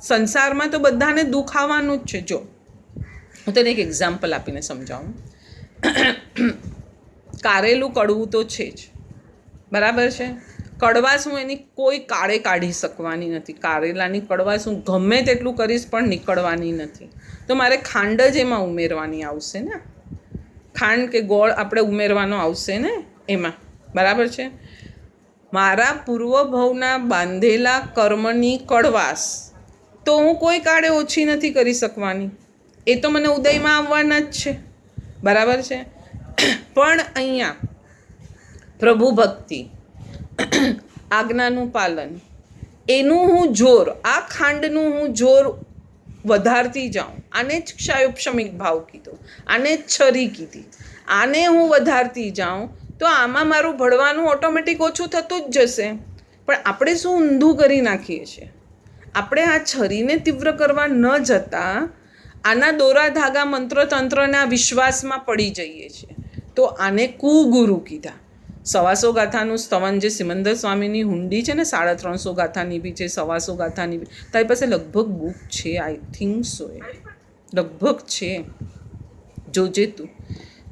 સંસારમાં તો બધાને દુઃખ આવવાનું જ છે. જો હું તને એક એક્ઝામ્પલ આપીને સમજાવું. કારેલું કડવું તો છે જ, બરાબર છે? કડવાશ હું એની કોઈ કાળે કાઢી શકવાની નથી. કારેલાની કડવાશ હું ગમે તેટલું કરીશ પણ નીકળવાની નથી. તો મારે ખાંડ જ એમાં ઉમેરવાની આવશે ને. ખાંડ કે ગોળ આપણે ઉમેરવાનો આવશે ને એમાં, બરાબર છે? મારા પૂર્વભવના બાંધેલા કર્મની કડવાશ તો હું કોઈ કાળે ઓછી નથી કરી શકવાની. એ તો મને ઉદયમાં આવવાના જ છે, બરાબર છે? પણ અહીંયા પ્રભુ ભક્તિ, આજ્ઞાનું પાલન, એનું હું જોર, આ ખાંડનું હું જોર વધારતી જાઉં. આને જ ક્ષયોપશમિક ભાવ કીધો, આને જ છરી કીધી. આને હું વધારતી જાઉં તો આમાં મારું ભળવાનું ઓટોમેટિક ઓછું થતું જ જશે. પણ આપણે શું ઊંધું કરી નાખીએ છીએ? આપણે આ છરીને તીવ્ર કરવા ન જતાં આના દોરા ધાગા મંત્ર તંત્રના વિશ્વાસમાં પડી જઈએ છીએ. તો આને કુગુરુ કીધા. 125 ગાથાનું સ્તવન જે સિમંદર સ્વામીની હુંડી છે ને, 350 ગાથાની બી છે, 125 ગાથાની બી. તારી પાસે લગભગ બુક છે, આઈ થિંક સો, એ લગભગ છે, જોજે તું.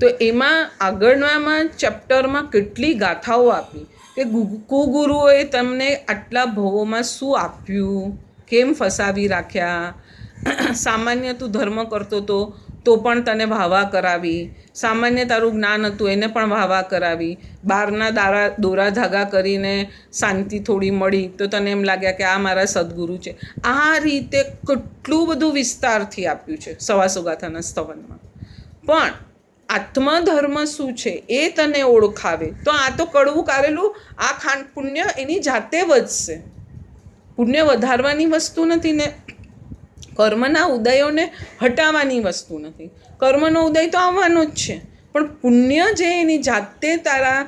તો એમાં આગળનામાં ચેપ્ટરમાં કેટલી ગાથાઓ આપી કે કુગુરુઓએ તમને આટલા ભવોમાં શું આપ્યું, કેમ ફસાવી રાખ્યા. સામાન્ય તું ધર્મ કરતો તો પણ તને વાહવા કરાવી. સામાન્ય તારું જ્ઞાન હતું એને પણ વાહવા કરાવી. બહારના દોરા ધાગા કરીને શાંતિ થોડી મળી તો તને એમ લાગ્યા કે આ મારા સદગુરુ છે. આ રીતે કેટલું બધું વિસ્તારથી આપ્યું છે 125 ગાથાના સ્તવનમાં. પણ આત્મધર્મ શું છે એ તને ઓળખાવે તો આ તો કડવું કારેલું, આ ખાંડ પુણ્ય એની જાતે વધશે. પુણ્ય વધારવાની વસ્તુ નથી ને કર્મના ઉદયોને હટાવવાની વસ્તુ નથી. કર્મનો ઉદય તો આવવાનો જ છે, પણ પુણ્ય જે એની જાતે તારા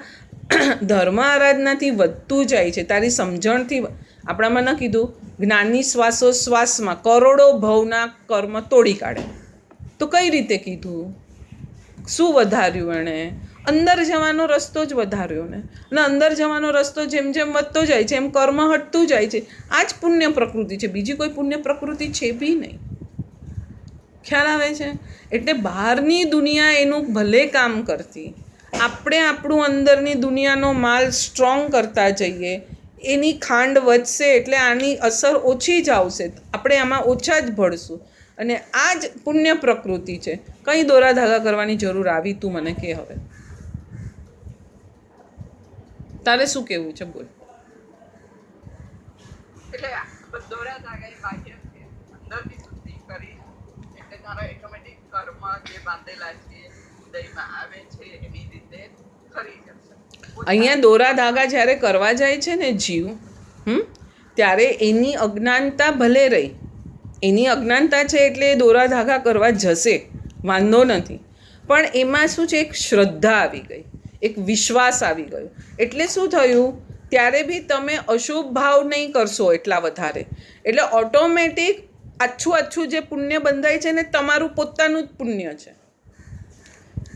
ધર્મ આરાધનાથી વધતું જાય છે, તારી સમજણથી. આપણામાં ન કીધું જ્ઞાની શ્વાસોશ્વાસમાં કરોડો ભવના કર્મ તોડી કાઢે. તો કઈ રીતે કીધું? શું વધાર્યું એણે? અંદર જવાનો રસ્તો જ વધાર્યો ને. અને અંદર જવાનો રસ્તો જેમ જેમ વધતો જાય છે એમ કર્મ હટતું જાય છે. આ જ પુણ્ય પ્રકૃતિ છે, બીજી કોઈ પુણ્ય પ્રકૃતિ છે બી નહીં. ખ્યાલ આવે છે? એટલે બહારની દુનિયા એનું ભલે કામ કરતી, આપણે આપણું અંદરની દુનિયાનો માલ સ્ટ્રોંગ કરતા જઈએ. એની ખાંડ વધશે એટલે આની અસર ઓછી જ આવશે, આપણે આમાં ઓછા જ ભળશું. અને આ જ પુણ્ય પ્રકૃતિ છે. કંઈ દોરા ધાગા કરવાની જરૂર આવી? તું મને કહે હવે. તારે શું કહેવું છે? બોલ. એટલે દોરા ધાગા એ બાહ્ય છે, અંદરની શુદ્ધિ કરી એટલે તારા ઓટોમેટિક કર્મ જે બાંધેલા છે ઉદયમાં આવે છે એવી રીતે કરી જશે. અહીંયા દોરા ધાગા જ્યારે કરવા જાય છે ને જીવ, ત્યારે એની અજ્ઞાનતા ભલે રહી, એની અજ્ઞાનતા છે એટલે એ દોરા ધાગા કરવા જશે, વાંધો નથી. પણ એમાં શું છે, એક શ્રદ્ધા આવી ગઈ, એક વિશ્વાસ આવી ગયો. એટલે શું થયું? ત્યારે બી તમે અશુભ ભાવ નહીં કરશો એટલા વધારે. એટલે ઓટોમેટિક આછું જે પુણ્ય બંધાય છે ને, તમારું પોતાનું જ પુણ્ય છે.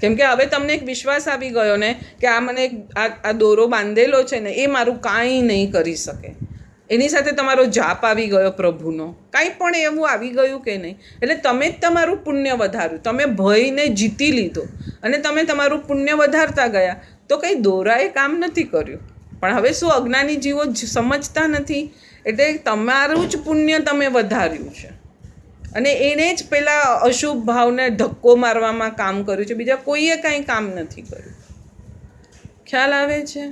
કેમ કે હવે તમને એક વિશ્વાસ આવી ગયો ને કે આ મને આ દોરો બાંધેલો છે ને એ મારું કાંઈ નહીં કરી શકે. એની સાથે તમારો જાપ આવી ગયો પ્રભુનો, કાંઈ પણ એવું આવી ગયું કે નહીં. એટલે તમે જ તમારું પુણ્ય વધાર્યું, તમે ભયને જીતી લીધો અને તમે તમારું પુણ્ય વધારતા ગયા. તો કંઈ દોરાએ કામ નથી કર્યું. પણ હવે શું, અજ્ઞાની જીવો સમજતા નથી, એટલે તમારું જ પુણ્ય તમે વધાર્યું છે. અને એને જ પેલા અશુભ ભાવને ધક્કો મારવામાં કામ કર્યું છે, બીજા કોઈએ કાંઈ કામ નથી કર્યું. ખ્યાલ આવે છે?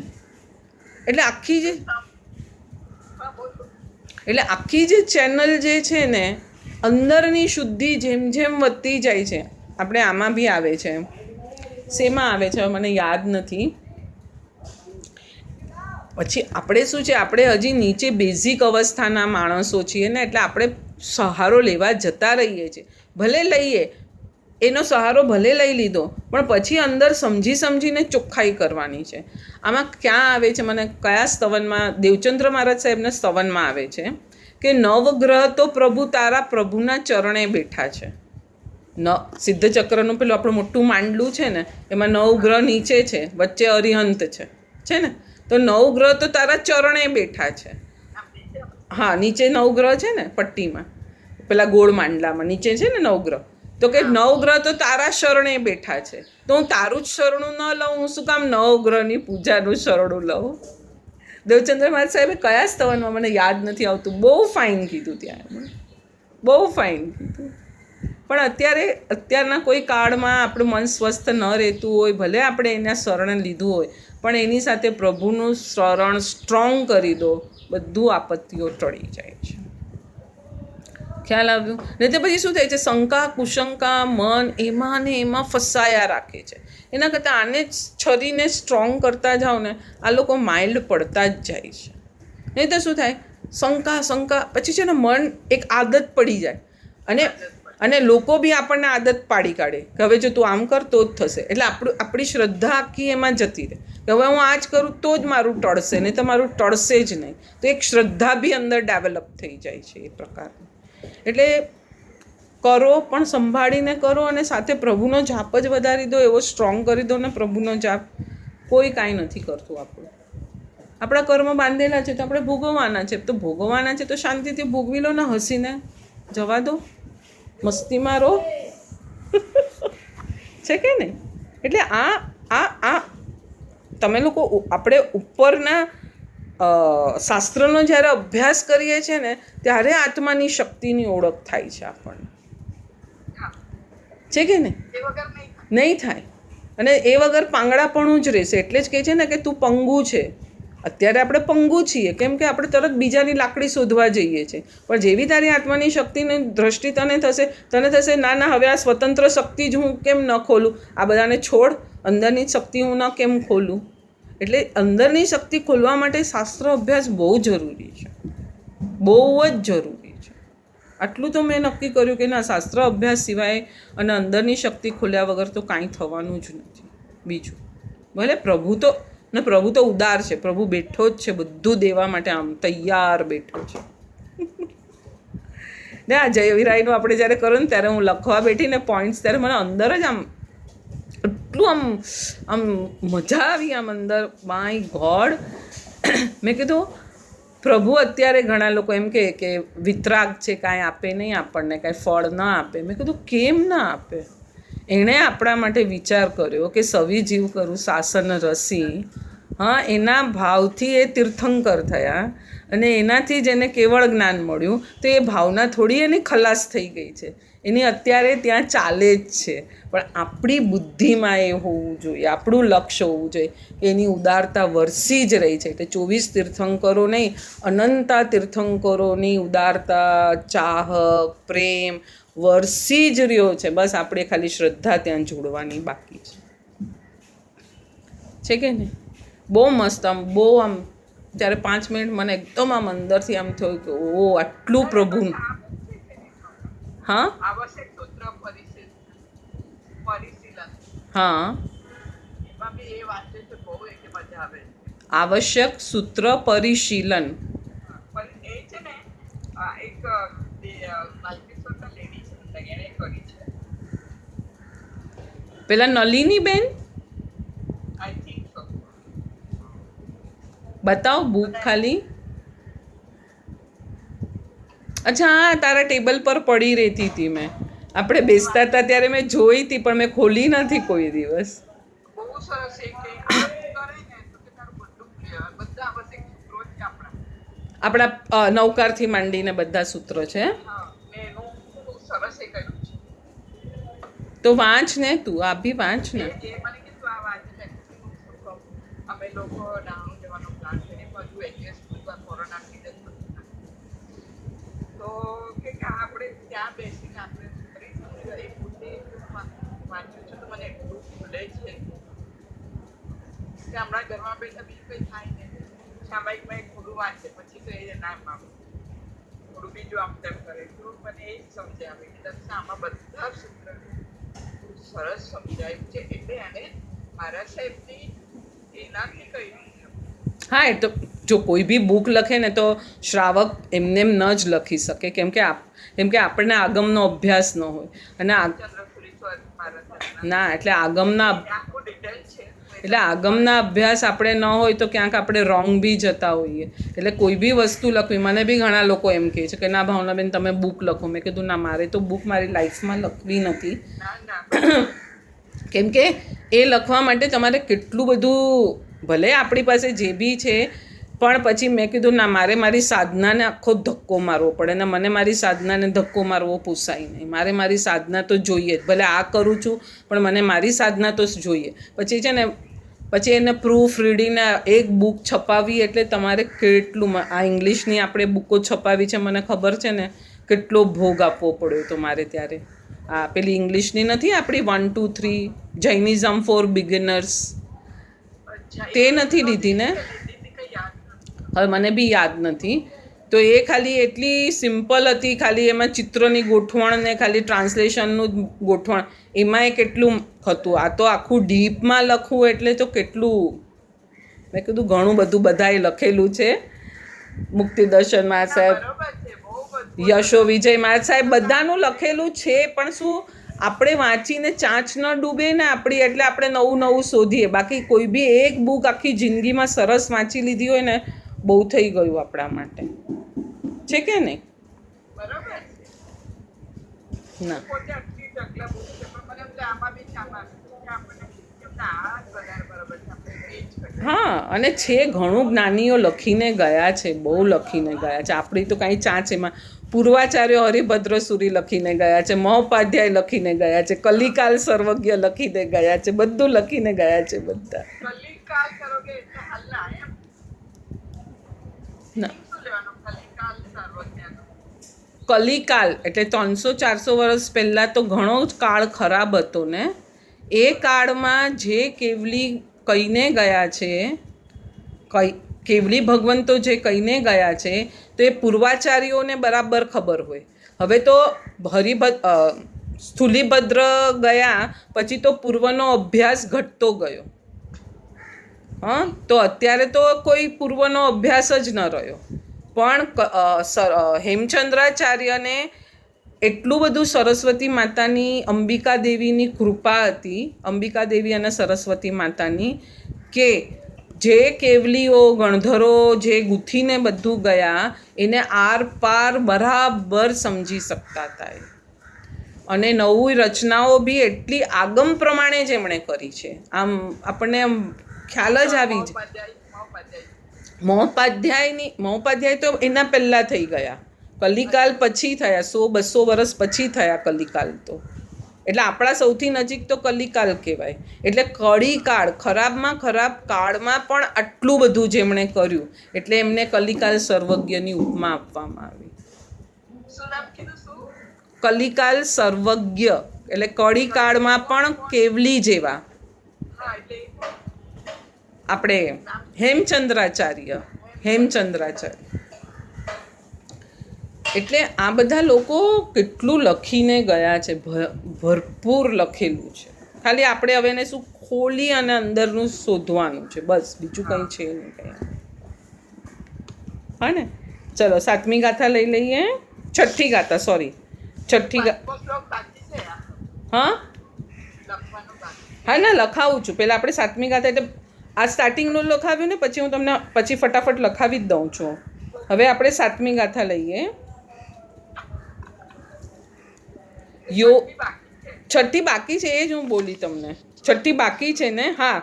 એટલે આખી જે હા, બોલો. એટલે આખી જે ચેનલ જે છે ને, અંદરની શુદ્ધિ જેમ જેમ વધતી જાય છે, આપણે આમાં બી આવે છે, શેમાં આવે છે મને યાદ નથી. પછી આપણે શું છે, આપણે હજી નીચે બેઝિક અવસ્થાના માણસો છીએ ને, એટલે આપણે સહારો લેવા જતા રહીએ છીએ. ભલે લઈએ, એનો સહારો ભલે લઈ લીધો, પણ પછી અંદર સમજી સમજીને ચોખ્ખાઈ કરવાની છે. આમાં ક્યાં આવે છે, મને કયા સ્તવનમાં, દેવચંદ્ર મહારાજ સાહેબના સ્તવનમાં આવે છે કે નવગ્રહ તો પ્રભુ તારા પ્રભુના ચરણે બેઠા છે. સિદ્ધ ચક્રનું પેલું આપણું મોટું માંડલું છે ને, એમાં નવગ્રહ નીચે છે, વચ્ચે અરિહંત છે ને, તો નવગ્રહ તો તારા ચરણે બેઠા છે. હા, નીચે નવગ્રહ છે ને પટ્ટીમાં, પેલા ગોળ માંડલામાં નીચે છે ને નવગ્રહ. તો કે નવગ્રહ તો તારા શરણે બેઠા છે. તો હું તારું જ શરણું ન લઉં, હું શું કામ નવગ્રહની પૂજાનું શરણું લઉં? દેવચંદ્ર મહારાજ સાહેબે કયા સ્તવનમાં મને યાદ નથી આવતું, બહુ ફાઇન કીધું ત્યાં, બહુ ફાઇન કીધું. પણ અત્યારના કોઈ કાળમાં આપણું મન સ્વસ્થ ન રહેતું હોય, ભલે આપણે એના શરણ લીધું હોય, પણ એની સાથે પ્રભુનું શરણ સ્ટ્રોંગ કરી દો, બધું આપત્તિઓ ટળી જાય છે. ખ્યાલ આવ્યું? ને તે પછી શું થાય છે, શંકા કુશંકા મન એમાં ને એમાં ફસાયા રાખે છે. એના કરતાં આને છરીને સ્ટ્રોંગ કરતા જાઓ ને, આ લોકો માઇલ્ડ પડતા જ જાય છે. નહીં તો શું થાય, શંકા પછી છે ને મન એક આદત પડી જાય, અને લોકો બી આપણને આદત પાડી કાઢે કે હવે જો તું આમ કર તો જ થશે. એટલે આપણી શ્રદ્ધા આખી એમાં જતી રહે કે હવે હું આ જ કરું તો જ મારું ટળશે, નહીં તો મારું ટળશે જ નહીં. તો એક શ્રદ્ધા બી અંદર ડેવલપ થઈ જાય છે એ પ્રકારની. એટલે કરો પણ સંભાળીને કરો, અને સાથે પ્રભુનો જાપ જ વધારી દો, એવો સ્ટ્રોંગ કરી દો ને પ્રભુનો જાપ. કોઈ કાંઈ નથી કરતું આપણું. આપણા કર્મ બાંધેલા છે તો આપણે ભોગવવાના છે, તો ભોગવવાના છે તો શાંતિથી ભોગવી લો ને, હસીને જવા દો, મસ્તી મારો. છે કે નહીં? એટલે આ તમે લોકો, આપણે ઉપરના શાસ્ત્રનો જ્યારે અભ્યાસ કરીએ છીએ ને, ત્યારે આત્માની શક્તિની ઓળખ થાય છે આપણને. છે કે નહીં? નહીં થાય. અને એ વગર પાંગડાપણું જ રહેશે. એટલે જ કહે છે ને કે તું પંગુ છે. અત્યારે આપણે પંગુ છીએ, કેમ કે આપણે તરત બીજાની લાકડી શોધવા જઈએ છીએ. પણ જેવી તારી આત્માની શક્તિની દ્રષ્ટિ તને થશે ના ના, હવે આ સ્વતંત્ર શક્તિ જ હું કેમ ન ખોલું, આ બધાને છોડ, અંદરની શક્તિ હું ન કેમ ખોલું. એટલે અંદરની શક્તિ ખોલવા માટે શાસ્ત્ર અભ્યાસ બહુ જરૂરી છે, બહુ જ જરૂરી છે. આટલું તો મેં નક્કી કર્યું કે ના, શાસ્ત્ર અભ્યાસ સિવાય અને અંદરની શક્તિ ખોલ્યા વગર તો કાંઈ થવાનું જ નથી. બીજું ભલે પ્રભુ તો ઉદાર છે, પ્રભુ બેઠો જ છે બધું દેવા માટે, આમ તૈયાર બેઠો છે. ને આ જયવિરાયનું આપણે જ્યારે કરો ને, ત્યારે હું લખવા બેઠી ને પોઈન્ટ્સ, ત્યારે મને અંદર જ એટલું આમ મજા આવી, આમ અંદર, માય ગોડ. મેં કીધું પ્રભુ અત્યારે ઘણા લોકો એમ કે વિતરાગ છે, કાંઈ આપે નહીં આપણને, કાંઈ ફળ ન આપે. મેં કીધું કેમ ના આપે? એણે આપણા માટે વિચાર કર્યો કે સવી જીવ કરું શાસન રસી. હા, એના ભાવથી એ તીર્થંકર થયા, અને એનાથી જ એને કેવળ જ્ઞાન મળ્યું. તો એ ભાવના થોડી એની ખલાસ થઈ ગઈ છે, એની અત્યારે ત્યાં ચાલે જ છે. પણ આપણી બુદ્ધિમાં એ હોવું જોઈએ, આપણું લક્ષ્ય હોવું જોઈએ કે એની ઉદારતા વરસી જ રહી છે. એટલે 24 તીર્થંકરો નહીં, અનંતા તીર્થંકરોની ઉદારતા, ચાહ, પ્રેમ વરસી જ રહ્યો છે. બસ આપણે ખાલી શ્રદ્ધા ત્યાં જોડવાની બાકી છે કે નહીં? બહુ મસ્ત, આમ જ્યારે 5 મિનિટ મને એકદમ આમ અંદરથી આમ થયું કે ઓ, આટલું પ્રભુ. હા, આવશ્યક સૂત્ર પરિશીલન. હા, એમાં બી એ વાંચે છે, બહુ એટલે મજા આવે છે. આવશ્યક સૂત્ર પરિશીલન. પણ એ છે ને, એક માલકેશ્વરના લેડી છે, એણે કરી છે. પેલા નલિની બેન, આઈ થિંક સો. બતાવ બુક ખાલી. અચ્છા, હા, તારા ટેબલ પર પડી રહેતી હતી, મેં આપણે બેસતા હતા ત્યારે મેં જોઈ હતી, પણ મેં ખોલી નથી કોઈ દિવસ. બહુ સરસ છે કે આ કરે ને તો કે તારું બધું ક્લિયર, બધા આવશ્યક સૂત્રો છે આપણા નવકારથી માંડીને બધા સૂત્રો છે. હા, એનું બહુ સરસ તો વાંચ ને તું, આ બી વાંચ ને. એ મને કીધું આ વાંચીને હું શું કહું, અમે લોકો ડાઉન જવાનો પ્લાન કરીએ બધું એડજસ્ટ કોરોના સીઝન તો કે આપણે ત્યાં બેસીને આપણે કરીશું. એ પોતે વાંચ્યું છે તો મને એટલું ભૂલે છે કે હમણાં ઘરમાં બેઠા બીજું કંઈ થાય નહીં, સામાયિકમાં થોડું વાંચે પછી તો એ ના માગું થોડું બીજું આમ તેમ કરે તો મને એ જ સમજાવે કે દક્ષા આમાં બધા સૂત્ર સરસ સમજાયું છે. એટલે એને મારા સાહેબની એનાથી કહ્યું. હા, એ તો જો કોઈ બી બુક લખે ને તો શ્રાવક એમને ન જ લખી શકે, કેમ કે આપણને આગમનો અભ્યાસ ન હોય અને ના એટલે આગમના અભ્યાસ આપણે ન હોય તો ક્યાંક આપણે રોંગ બી જતા હોઈએ. એટલે કોઈ બી વસ્તુ લખવી, મને બી ઘણા લોકો એમ કહે છે કે ના ભાવનાબેન તમે બુક લખો. મેં કીધું ના, મારે તો બુક મારી લાઈફમાં લખવી નથી, કેમ કે એ લખવા માટે તમારે કેટલું બધું, ભલે આપણી પાસે જે બી છે પણ પછી મેં કીધું ના, મારે મારી સાધનાને આખો ધક્કો મારવો પડે ને મને મારી સાધનાને ધક્કો મારવો પોસાય નહીં. મારે મારી સાધના તો જોઈએ જ, ભલે આ કરું છું પણ મને મારી સાધના તો જોઈએ. પછી છે ને પછી એને પ્રૂફ રીડિંગને એક બુક છપાવી એટલે તમારે કેટલું, આ ઇંગ્લિશની આપણે બુકો છપાવી છે મને ખબર છે ને કેટલો ભોગ આપવો પડ્યો તો મારે ત્યારે. આ પેલી ઇંગ્લિશની નથી આપણી 1, 2, 3 જૈનિઝમ ફોર બિગિનર્સ, તે નથી લીધી ને, હવે મને બી યાદ નથી. તો એ ખાલી એટલી સિમ્પલ હતી, ખાલી એમાં ચિત્રોની ગોઠવણ ને ખાલી ટ્રાન્સલેશનનું ગોઠવણ, એમાં એ કેટલું હતું. આ તો આખું ડીપમાં લખવું એટલે તો કેટલું, મેં કીધું ઘણું બધું બધાએ લખેલું છે. મુક્તિદર્શન મહારાજ સાહેબ, યશો વિજય મહારાજ સાહેબ, બધાનું લખેલું છે. પણ શું આપણે વાંચીને ચાંચ ન ડૂબે ને આપણી, એટલે આપણે નવું નવું શોધીએ. બાકી કોઈ બી એક બુક આખી જિંદગીમાં સરસ વાંચી લીધી હોય ને બહુ થઈ ગયું આપણા માટે, છે કે નહીં? ના, હા, અને છે ઘણું જ્ઞાનીઓ લખીને ગયા છે, બહુ લખીને ગયા છે. આપણી તો કાંઈ ચાંચ એમાં. પૂર્વાચાર્ય હરિભદ્ર સુરી લખીને ગયા છે, મહોપાધ્યાય લખીને ગયા છે, કલિકાલ સર્વજ્ઞ લખીને ગયા છે, બધું લખીને ગયા છે બધા. ના, કલિકાલ એટલે 300-400 વર્ષ પહેલાં તો ઘણો જ કાળ ખરાબ હતો ને. એ કાળમાં જે કેવલી કહીને ગયા છે, કેવલી ભગવંતો જે કહીને ગયા છે તો એ પૂર્વાચાર્યોને બરાબર ખબર હોય. હવે તો સ્થુલીભદ્ર ગયા પછી તો પૂર્વનો અભ્યાસ ઘટતો ગયો. હા, તો અત્યારે તો કોઈ પૂર્વનો અભ્યાસ જ ન રહ્યો. પણ હેમચંદ્રાચાર્યને એટલું બધું સરસ્વતી માતાની, અંબિકા દેવીની કૃપા હતી, અંબિકા દેવી અને સરસ્વતી માતાની, કે જે કેવલીઓ ગણધરો જે ગૂંથીને બધું ગયા એને આર પાર બરાબર સમજી શકતા હતા. અને નવી રચનાઓ બી એટલી આગમ પ્રમાણે જ એમણે કરી છે. આમ આપણને આમ ખ્યાલ જ આવી જ. મહોપાધ્યાય તો એના પહેલાં થઈ ગયા, કલિકાલ પછી થયા, 100-200 વર્ષ પછી થયા કલિકાલ તો. એટલે આપણા સૌથી નજીક તો કલિકાલ કહેવાય. એટલે કળીકાળ, ખરાબમાં ખરાબ કાળમાં પણ આટલું બધું જેમણે કર્યું એટલે એમને કલિકાલ સર્વજ્ઞની ઉપમા આપવામાં આવી. કલિકાલ સર્વજ્ઞ એટલે કળીકાળમાં પણ કેવલી જેવા. આપણે હેમચંદ્રાચાર્ય. એટલે આ બધા લોકો કેટલું લખીને ગયા છે, ભરપૂર લખેલું છે. ખાલી આપણે હવે એને શું ખોલી અને અંદરનું શોધવાનું છે, બસ, બીજું કંઈ છે નહીં કંઈ. હા ને, ચલો 7મી ગાથા લઈ લઈએ. 6ઠ્ઠી ગાથા, સોરી, 6ઠ્ઠી ગાથા. હા હા, ના લખાવું છું. પહેલાં આપણે 7મી ગાથા, એટલે આ સ્ટાર્ટિંગનું લખાવ્યું ને, પછી હું તમને પછી ફટાફટ લખાવી જ દઉં છું. હવે આપણે 7મી ગાથા લઈએ. 6ઠ્ઠી બાકી છે, એ જ હું બોલી તમને. 6ઠ્ઠી બાકી છે ને. હા,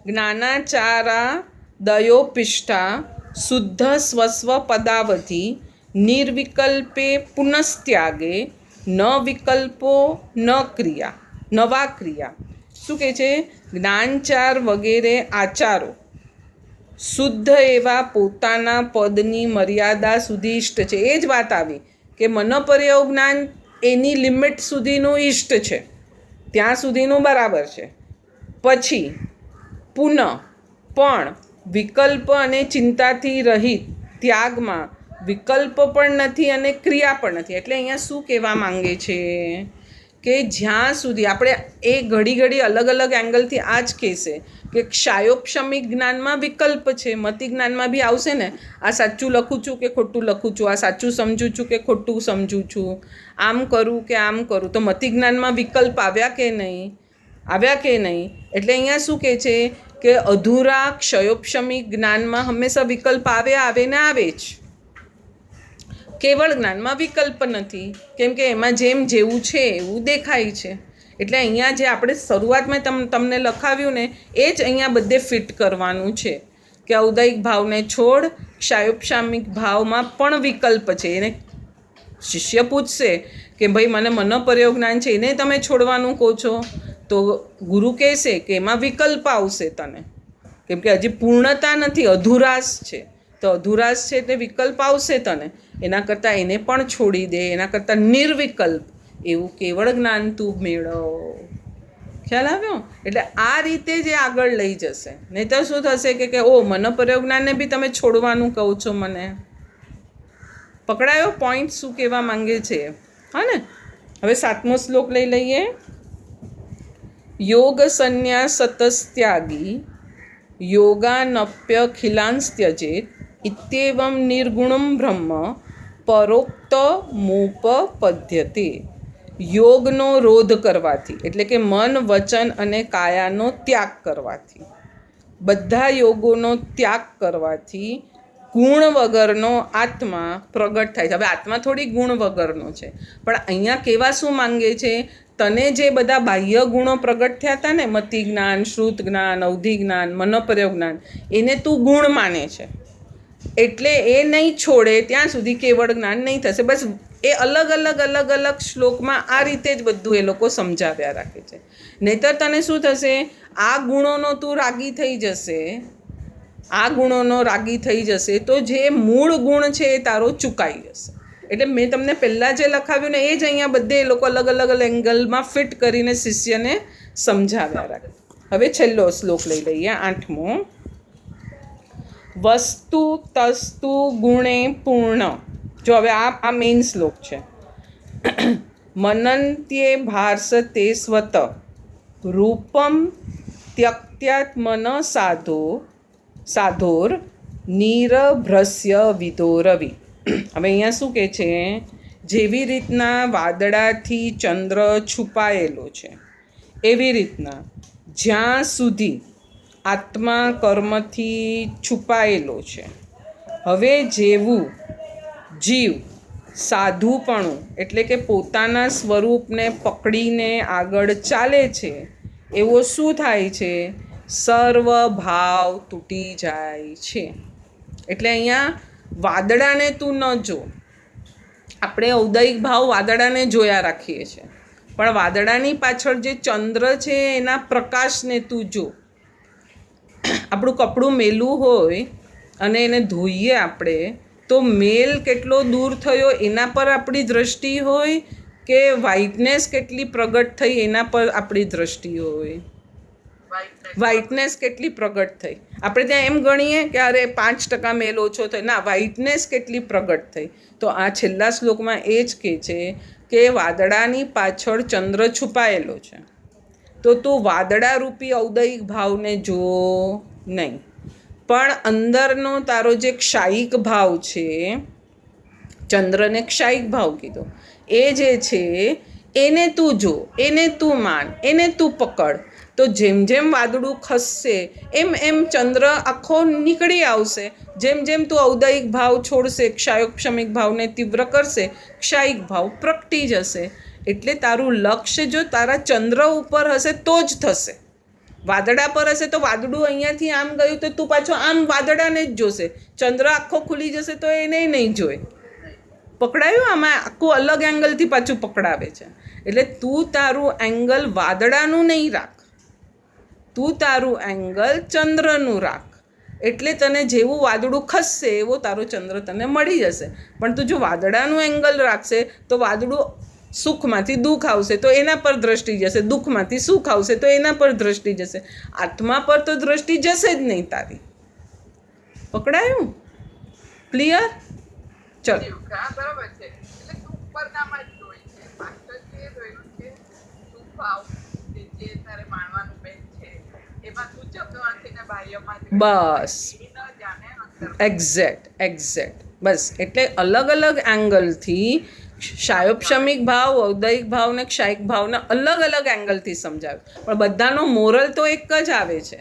જ્ઞાનાચારા દયોપિષ્ઠા શુદ્ધ સ્વસ્વ પદાવધિ નિર્વિકલ્પે પુનસ્ત્યાગે ન વિકલ્પો ન ક્રિયા. નવા ક્રિયા. શું કહે છે? જ્ઞાનચાર વગેરે આચારો શુદ્ધ એવા પોતાના પદની મર્યાદા સુધી ઇષ્ટ છે. એ જ વાત આવી કે મનપર્યવ જ્ઞાન એની લિમિટ સુધીનું ઇષ્ટ છે, ત્યાં સુધીનું બરાબર છે. પછી પુનઃ પણ વિકલ્પ અને ચિંતાથી રહિત ત્યાગમાં વિકલ્પ પણ નથી અને ક્રિયા પણ નથી. એટલે અહીંયા શું કહેવા માંગે છે કે જ્યાં સુધી આપણે એ ઘડી ઘડી અલગ અલગ એંગલથી આ જ કહેશે કે ક્ષાયોપશમિક જ્ઞાનમાં વિકલ્પ છે, મતિ જ્ઞાનમાં બી આવશે ને, આ સાચું લખું છું કે ખોટું લખું છું, આ સાચું સમજું છું કે ખોટું સમજું છું, આમ કરું કે આમ કરું. તો મતિ જ્ઞાનમાં વિકલ્પ આવ્યા કે નહીં? એટલે અહીંયા શું કહે છે કે અધૂરા ક્ષયોપશમિક જ્ઞાનમાં હંમેશા વિકલ્પ આવે ને આવે જ. કેવળ જ્ઞાનમાં વિકલ્પ નથી, કેમ કે એમાં જેમ જેવું છે એવું દેખાય છે. એટલે અહીંયા જે આપણે શરૂઆતમાં તમને લખાવ્યું ને એ જ અહીંયા બધે ફિટ કરવાનું છે કે ઔદૈહિક ભાવને છોડ, ક્ષાયોપશામિક ભાવમાં પણ વિકલ્પ છે. એને શિષ્ય પૂછશે કે ભાઈ મને મનોપર્યોગ જ્ઞાન છે એને તમે છોડવાનું કહો છો, તો ગુરુ કહેશે કે એમાં વિકલ્પ આવશે તને, કેમ કે હજી પૂર્ણતા નથી, અધુરાશ છે. તો અધુરાશ છે એટલે વિકલ્પ આવશે તને. એના કરતાં એને પણ છોડી દે, એના કરતાં નિર્વિકલ્પ એવું કેવળ જ્ઞાન તું મેળવ. ખ્યાલ આવ્યો? એટલે આ રીતે જે આગળ લઈ જશે. નહીં તો શું થશે કે ઓ મનોપર્યોગ જ્ઞાનને બી તમે છોડવાનું કહો છો મને. પકડાયો પોઈન્ટ શું કહેવા માંગે છે? હા ને? હવે 7મો શ્લોક લઈ લઈએ. યોગ સંન્યાસ સતસ્ત્યાગી યોગાનપ્ય ખિલાંસ્ત્યજેત ઇત્યેવમ નિર્ગુણમ બ્રહ્મ પરોક્ત મોપપદ્યતે. યોગનો રોધ કરવાથી, એટલે કે મન, વચન અને કાયાનો ત્યાગ કરવાથી, બધા યોગોનો ત્યાગ કરવાથી ગુણ વગરનો આત્મા પ્રગટ થાય છે. હવે આત્મા થોડી ગુણ વગરનો છે, પણ અહીંયા કહેવા શું માંગે છે? તને જે બધા બાહ્ય ગુણો પ્રગટ થયા હતા ને, મતિ જ્ઞાન, શ્રુત જ્ઞાન, અવધિ જ્ઞાન, મનોપર્યોગ જ્ઞાન, એને તું ગુણ માને છે. એટલે એ નહીં છોડે ત્યાં સુધી કેવળ જ્ઞાન નહીં થશે. બસ એ અલગ અલગ શ્લોકમાં આ રીતે જ બધું એ લોકો સમજાવ્યા રાખે છે. નહીંતર તને શું થશે? આ ગુણોનો તું રાગી થઈ જશે, તો જે મૂળ ગુણ છે એ તારો ચૂકાઈ જશે. એટલે મેં તમને પહેલાં જે લખાવ્યું ને એ જ અહીંયા બધે એ લોકો અલગ અલગ એંગલમાં ફિટ કરીને શિષ્યને સમજાવ્યા રાખે. હવે છેલ્લો શ્લોક લઈ લઈએ, 8મો. વસ્તુ તસ્તુ ગુણે પૂર્ણ. જો હવે આ મેઇન શ્લોક છે. મનંત્યે ભાર્સતે સ્વત રૂપમ ત્યક્ત્યાત્મન સાધોર નિરભ્રસ્ય વિદોરવિ. હવે અહીંયા શું કહે છે? જેવી રીતના વાદળાથી ચંદ્ર છુપાયેલો છે, એવી રીતના જ્યાં સુધી આત્મા કર્મથી છુપાયેલો છે. હવે જેવું જીવ સાધુપણું એટલે કે પોતાના સ્વરૂપને પકડીને આગળ ચાલે છે, એવો શું થાય છે? સર્વ ભાવ તૂટી જાય છે. એટલે અહીંયા વાદળાને તું ન જો. આપણે ઔદૈહિક ભાવ વાદળાને જોયા રાખીએ છીએ, પણ વાદળાની પાછળ જે ચંદ્ર છે એના પ્રકાશને તું જો. આપણું કપડું મેલું હોય અને એને ધોઈએ આપણે, તો મેલ કેટલો દૂર થયો એના પર આપણી દ્રષ્ટિ હોય કે વ્હાઇટનેસ કેટલી પ્રગટ થઈ એના પર આપણી દ્રષ્ટિ હોય? વ્હાઇટનેસ કેટલી પ્રગટ થઈ. આપણે ત્યાં એમ ગણીએ કે અરે 5% મેલ ઓછો થયો, ના, વ્હાઇટનેસ કેટલી પ્રગટ થઈ. તો આ છેલ્લા શ્લોકમાં એ જ કહે છે કે વાદળાની પાછળ ચંદ્ર છુપાયેલો છે, તો તું વાદળારૂપી ઔદૈહિક ભાવને જો નહીં, પણ અંદરનો તારો જે ક્ષાયિક ભાવ છે, ચંદ્રને ક્ષાયિક ભાવ કીધો, એ જે છે એને તું જો, એને તું માન, એને તું પકડ. તો જેમ જેમ વાદળું ખસશે એમ એમ ચંદ્ર આખો નીકળી આવશે. જેમ જેમ તું ઔદૈહિક ભાવ છોડશે, ક્ષાયોપશમિક ભાવને તીવ્ર કરશે, ક્ષાયિક ભાવ પ્રગટી જશે. એટલે તારું લક્ષ્ય જો તારા ચંદ્ર ઉપર હશે તો જ થશે. વાદળા પર હશે તો વાદળું અહીંયાથી આમ ગયું તો તું પાછો આમ વાદળાને જ જોશે. ચંદ્ર આખો ખુલી જશે તો એને નહીં જોઈ. પકડાયું? આમાં આખું અલગ એંગલથી પાછું પકડાવે છે. એટલે તું તારું એંગલ વાદળાનું નહીં રાખ, તું તારું એંગલ ચંદ્રનું રાખ. એટલે તને જેવું વાદળું ખસશે એવો તારો ચંદ્ર તને મળી જશે. પણ તું જો વાદળાનું એંગલ રાખશે તો વાદળું સુખમાંથી દુઃખ આવશે તો એના પર દ્રષ્ટિ જશે, દુઃખમાંથી સુખ આવશે તો એના પર દ્રષ્ટિ જશે. આત્મા પર તો દ્રષ્ટિ જશે જ નહીં તારી. પકડાયું? ક્લિયર? ચલો. હા બરાબર છે. એટલે સુખ પરનામાં જ હોય છે. પાછળ જે રહ્યું છે સુખ ભાવ કે જે તારે માણવાનું બેન છે એમાં તું શબ્દમાંથી ને બાહ્યમાંથી બસ ન જાણે અંદર એક્ઝેક્ટ બસ. એટલે અલગ અલગ એંગલથી શાયોપશમિક ભાવ, ઔદયિક ભાવ ને ક્ષાયિક ભાવને અલગ અલગ એંગલથી સમજાવે. પણ બધાનો મોરલ તો એક જ આવે છે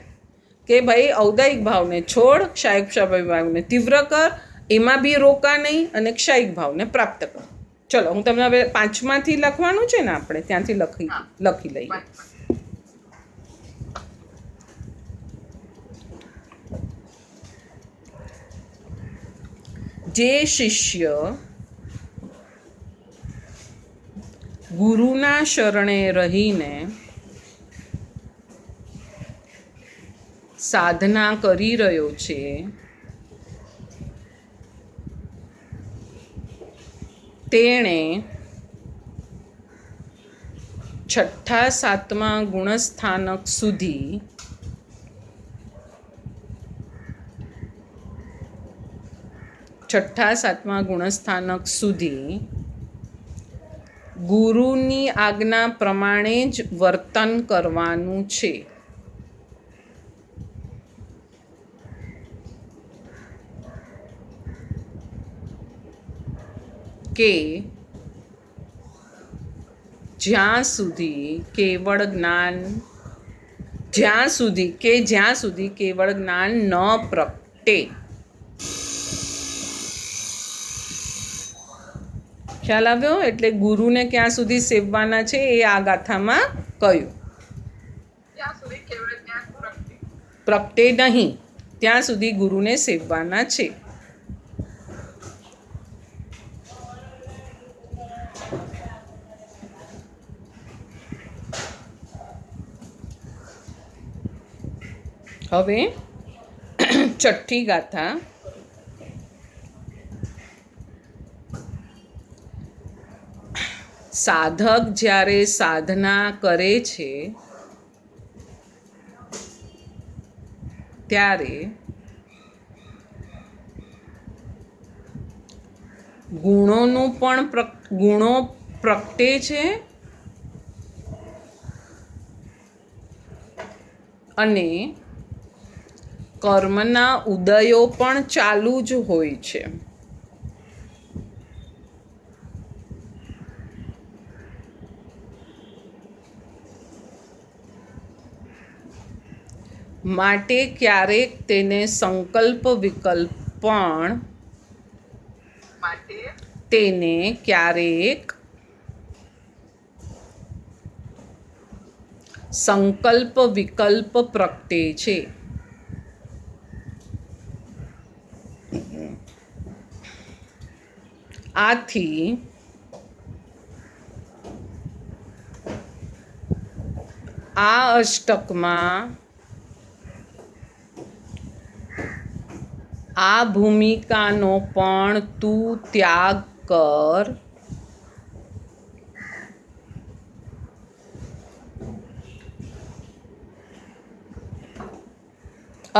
કે ભાઈ ઔદયિક ભાવને છોડ, ક્ષાયિક ભાવને તીવ્ર કર, એમાં બી રોકા નહીં, અને ક્ષાયિક ભાવને પ્રાપ્ત કર. ચલો હું તમને હવે 5માંથી લખવાનું છે ને, આપણે ત્યાંથી લખી લઈએ. જે શિષ્ય ગુરુના શરણે રહીને સાધના કરી રહ્યો છે તેણે 6ઠા 7મા ગુણસ્થાનક સુધી ગુરુની આજ્ઞા પ્રમાણે જ વર્તન કરવાનું છે. કે જ્યાં સુધી કેવળ જ્ઞાન ન પ્રગટે. ખ્યાલ આવ્યો? એટલે ગુરુને ક્યાં સુધી સેવવાના છે એ આ ગાથામાં કહ્યું. ત્યાં સુધી કેવળ જ્ઞાન પ્રગટે નહીં ત્યાં સુધી ગુરુને સેવવાના છે. હવે 6ઠ્ઠી ગાથા. સાધક જ્યારે સાધના કરે છે ત્યારે ગુણો પ્રગટે છે અને કર્મના ઉદયો પણ ચાલુ જ હોય છે. માટે ક્યારેક તેને સંકલ્પ વિકલ્પ પણ પ્રગટે છે. આથી આ અષ્ટકમાં આ ભૂમિકાનો પણ તું ત્યાગ કર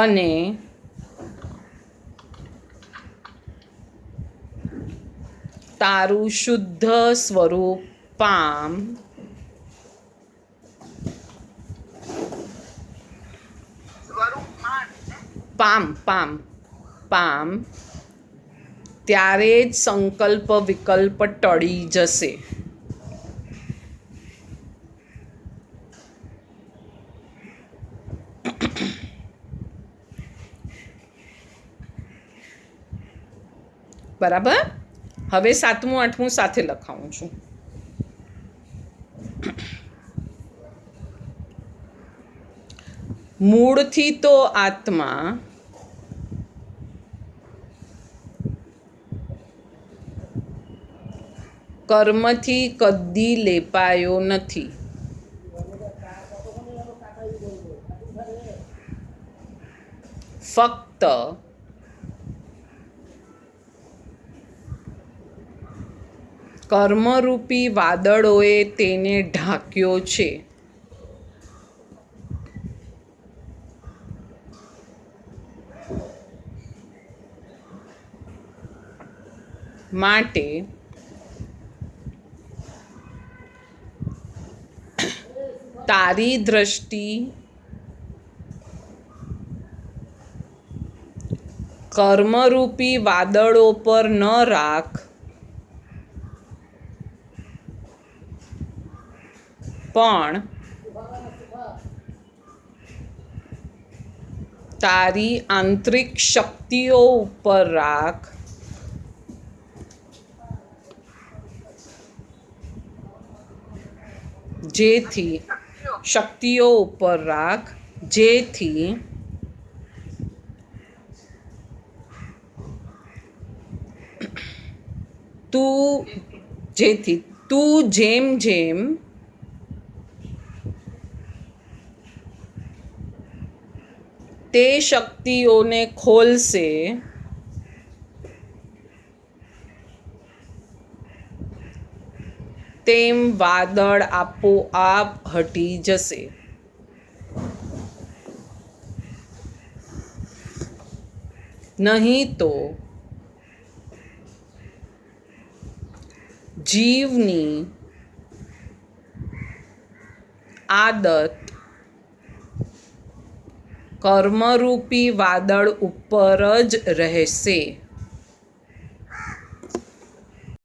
અને તારું શુદ્ધ સ્વરૂપ પામ. પામ ત્યારે જ સંકલ્પ વિકલ્પ ટળી જશે. બરાબર? હવે 7મું 8મું સાથે લખાવું છું. મૂળથી તો આત્મા કર્મથી કદી લેપાયો નથી. ફક્ત કર્મરૂપી વાદળોએ તેને ઢાંક્યો છે. માટે તારી દ્રષ્ટિ કર્મરૂપી વાદળો પર ન રાખ, પણ તારી આંતરિક શક્તિઓ ઉપર રાખ, જેથી શક્તિઓ ઉપર રાખ જેથી તું જેમ જેમ તે શક્તિઓને ખોલશે તેમ વાદળ આપોઆપ હટી જશે. નહીં તો જીવની આદત કર્મરૂપી વાદળ ઉપર જ રહેશે.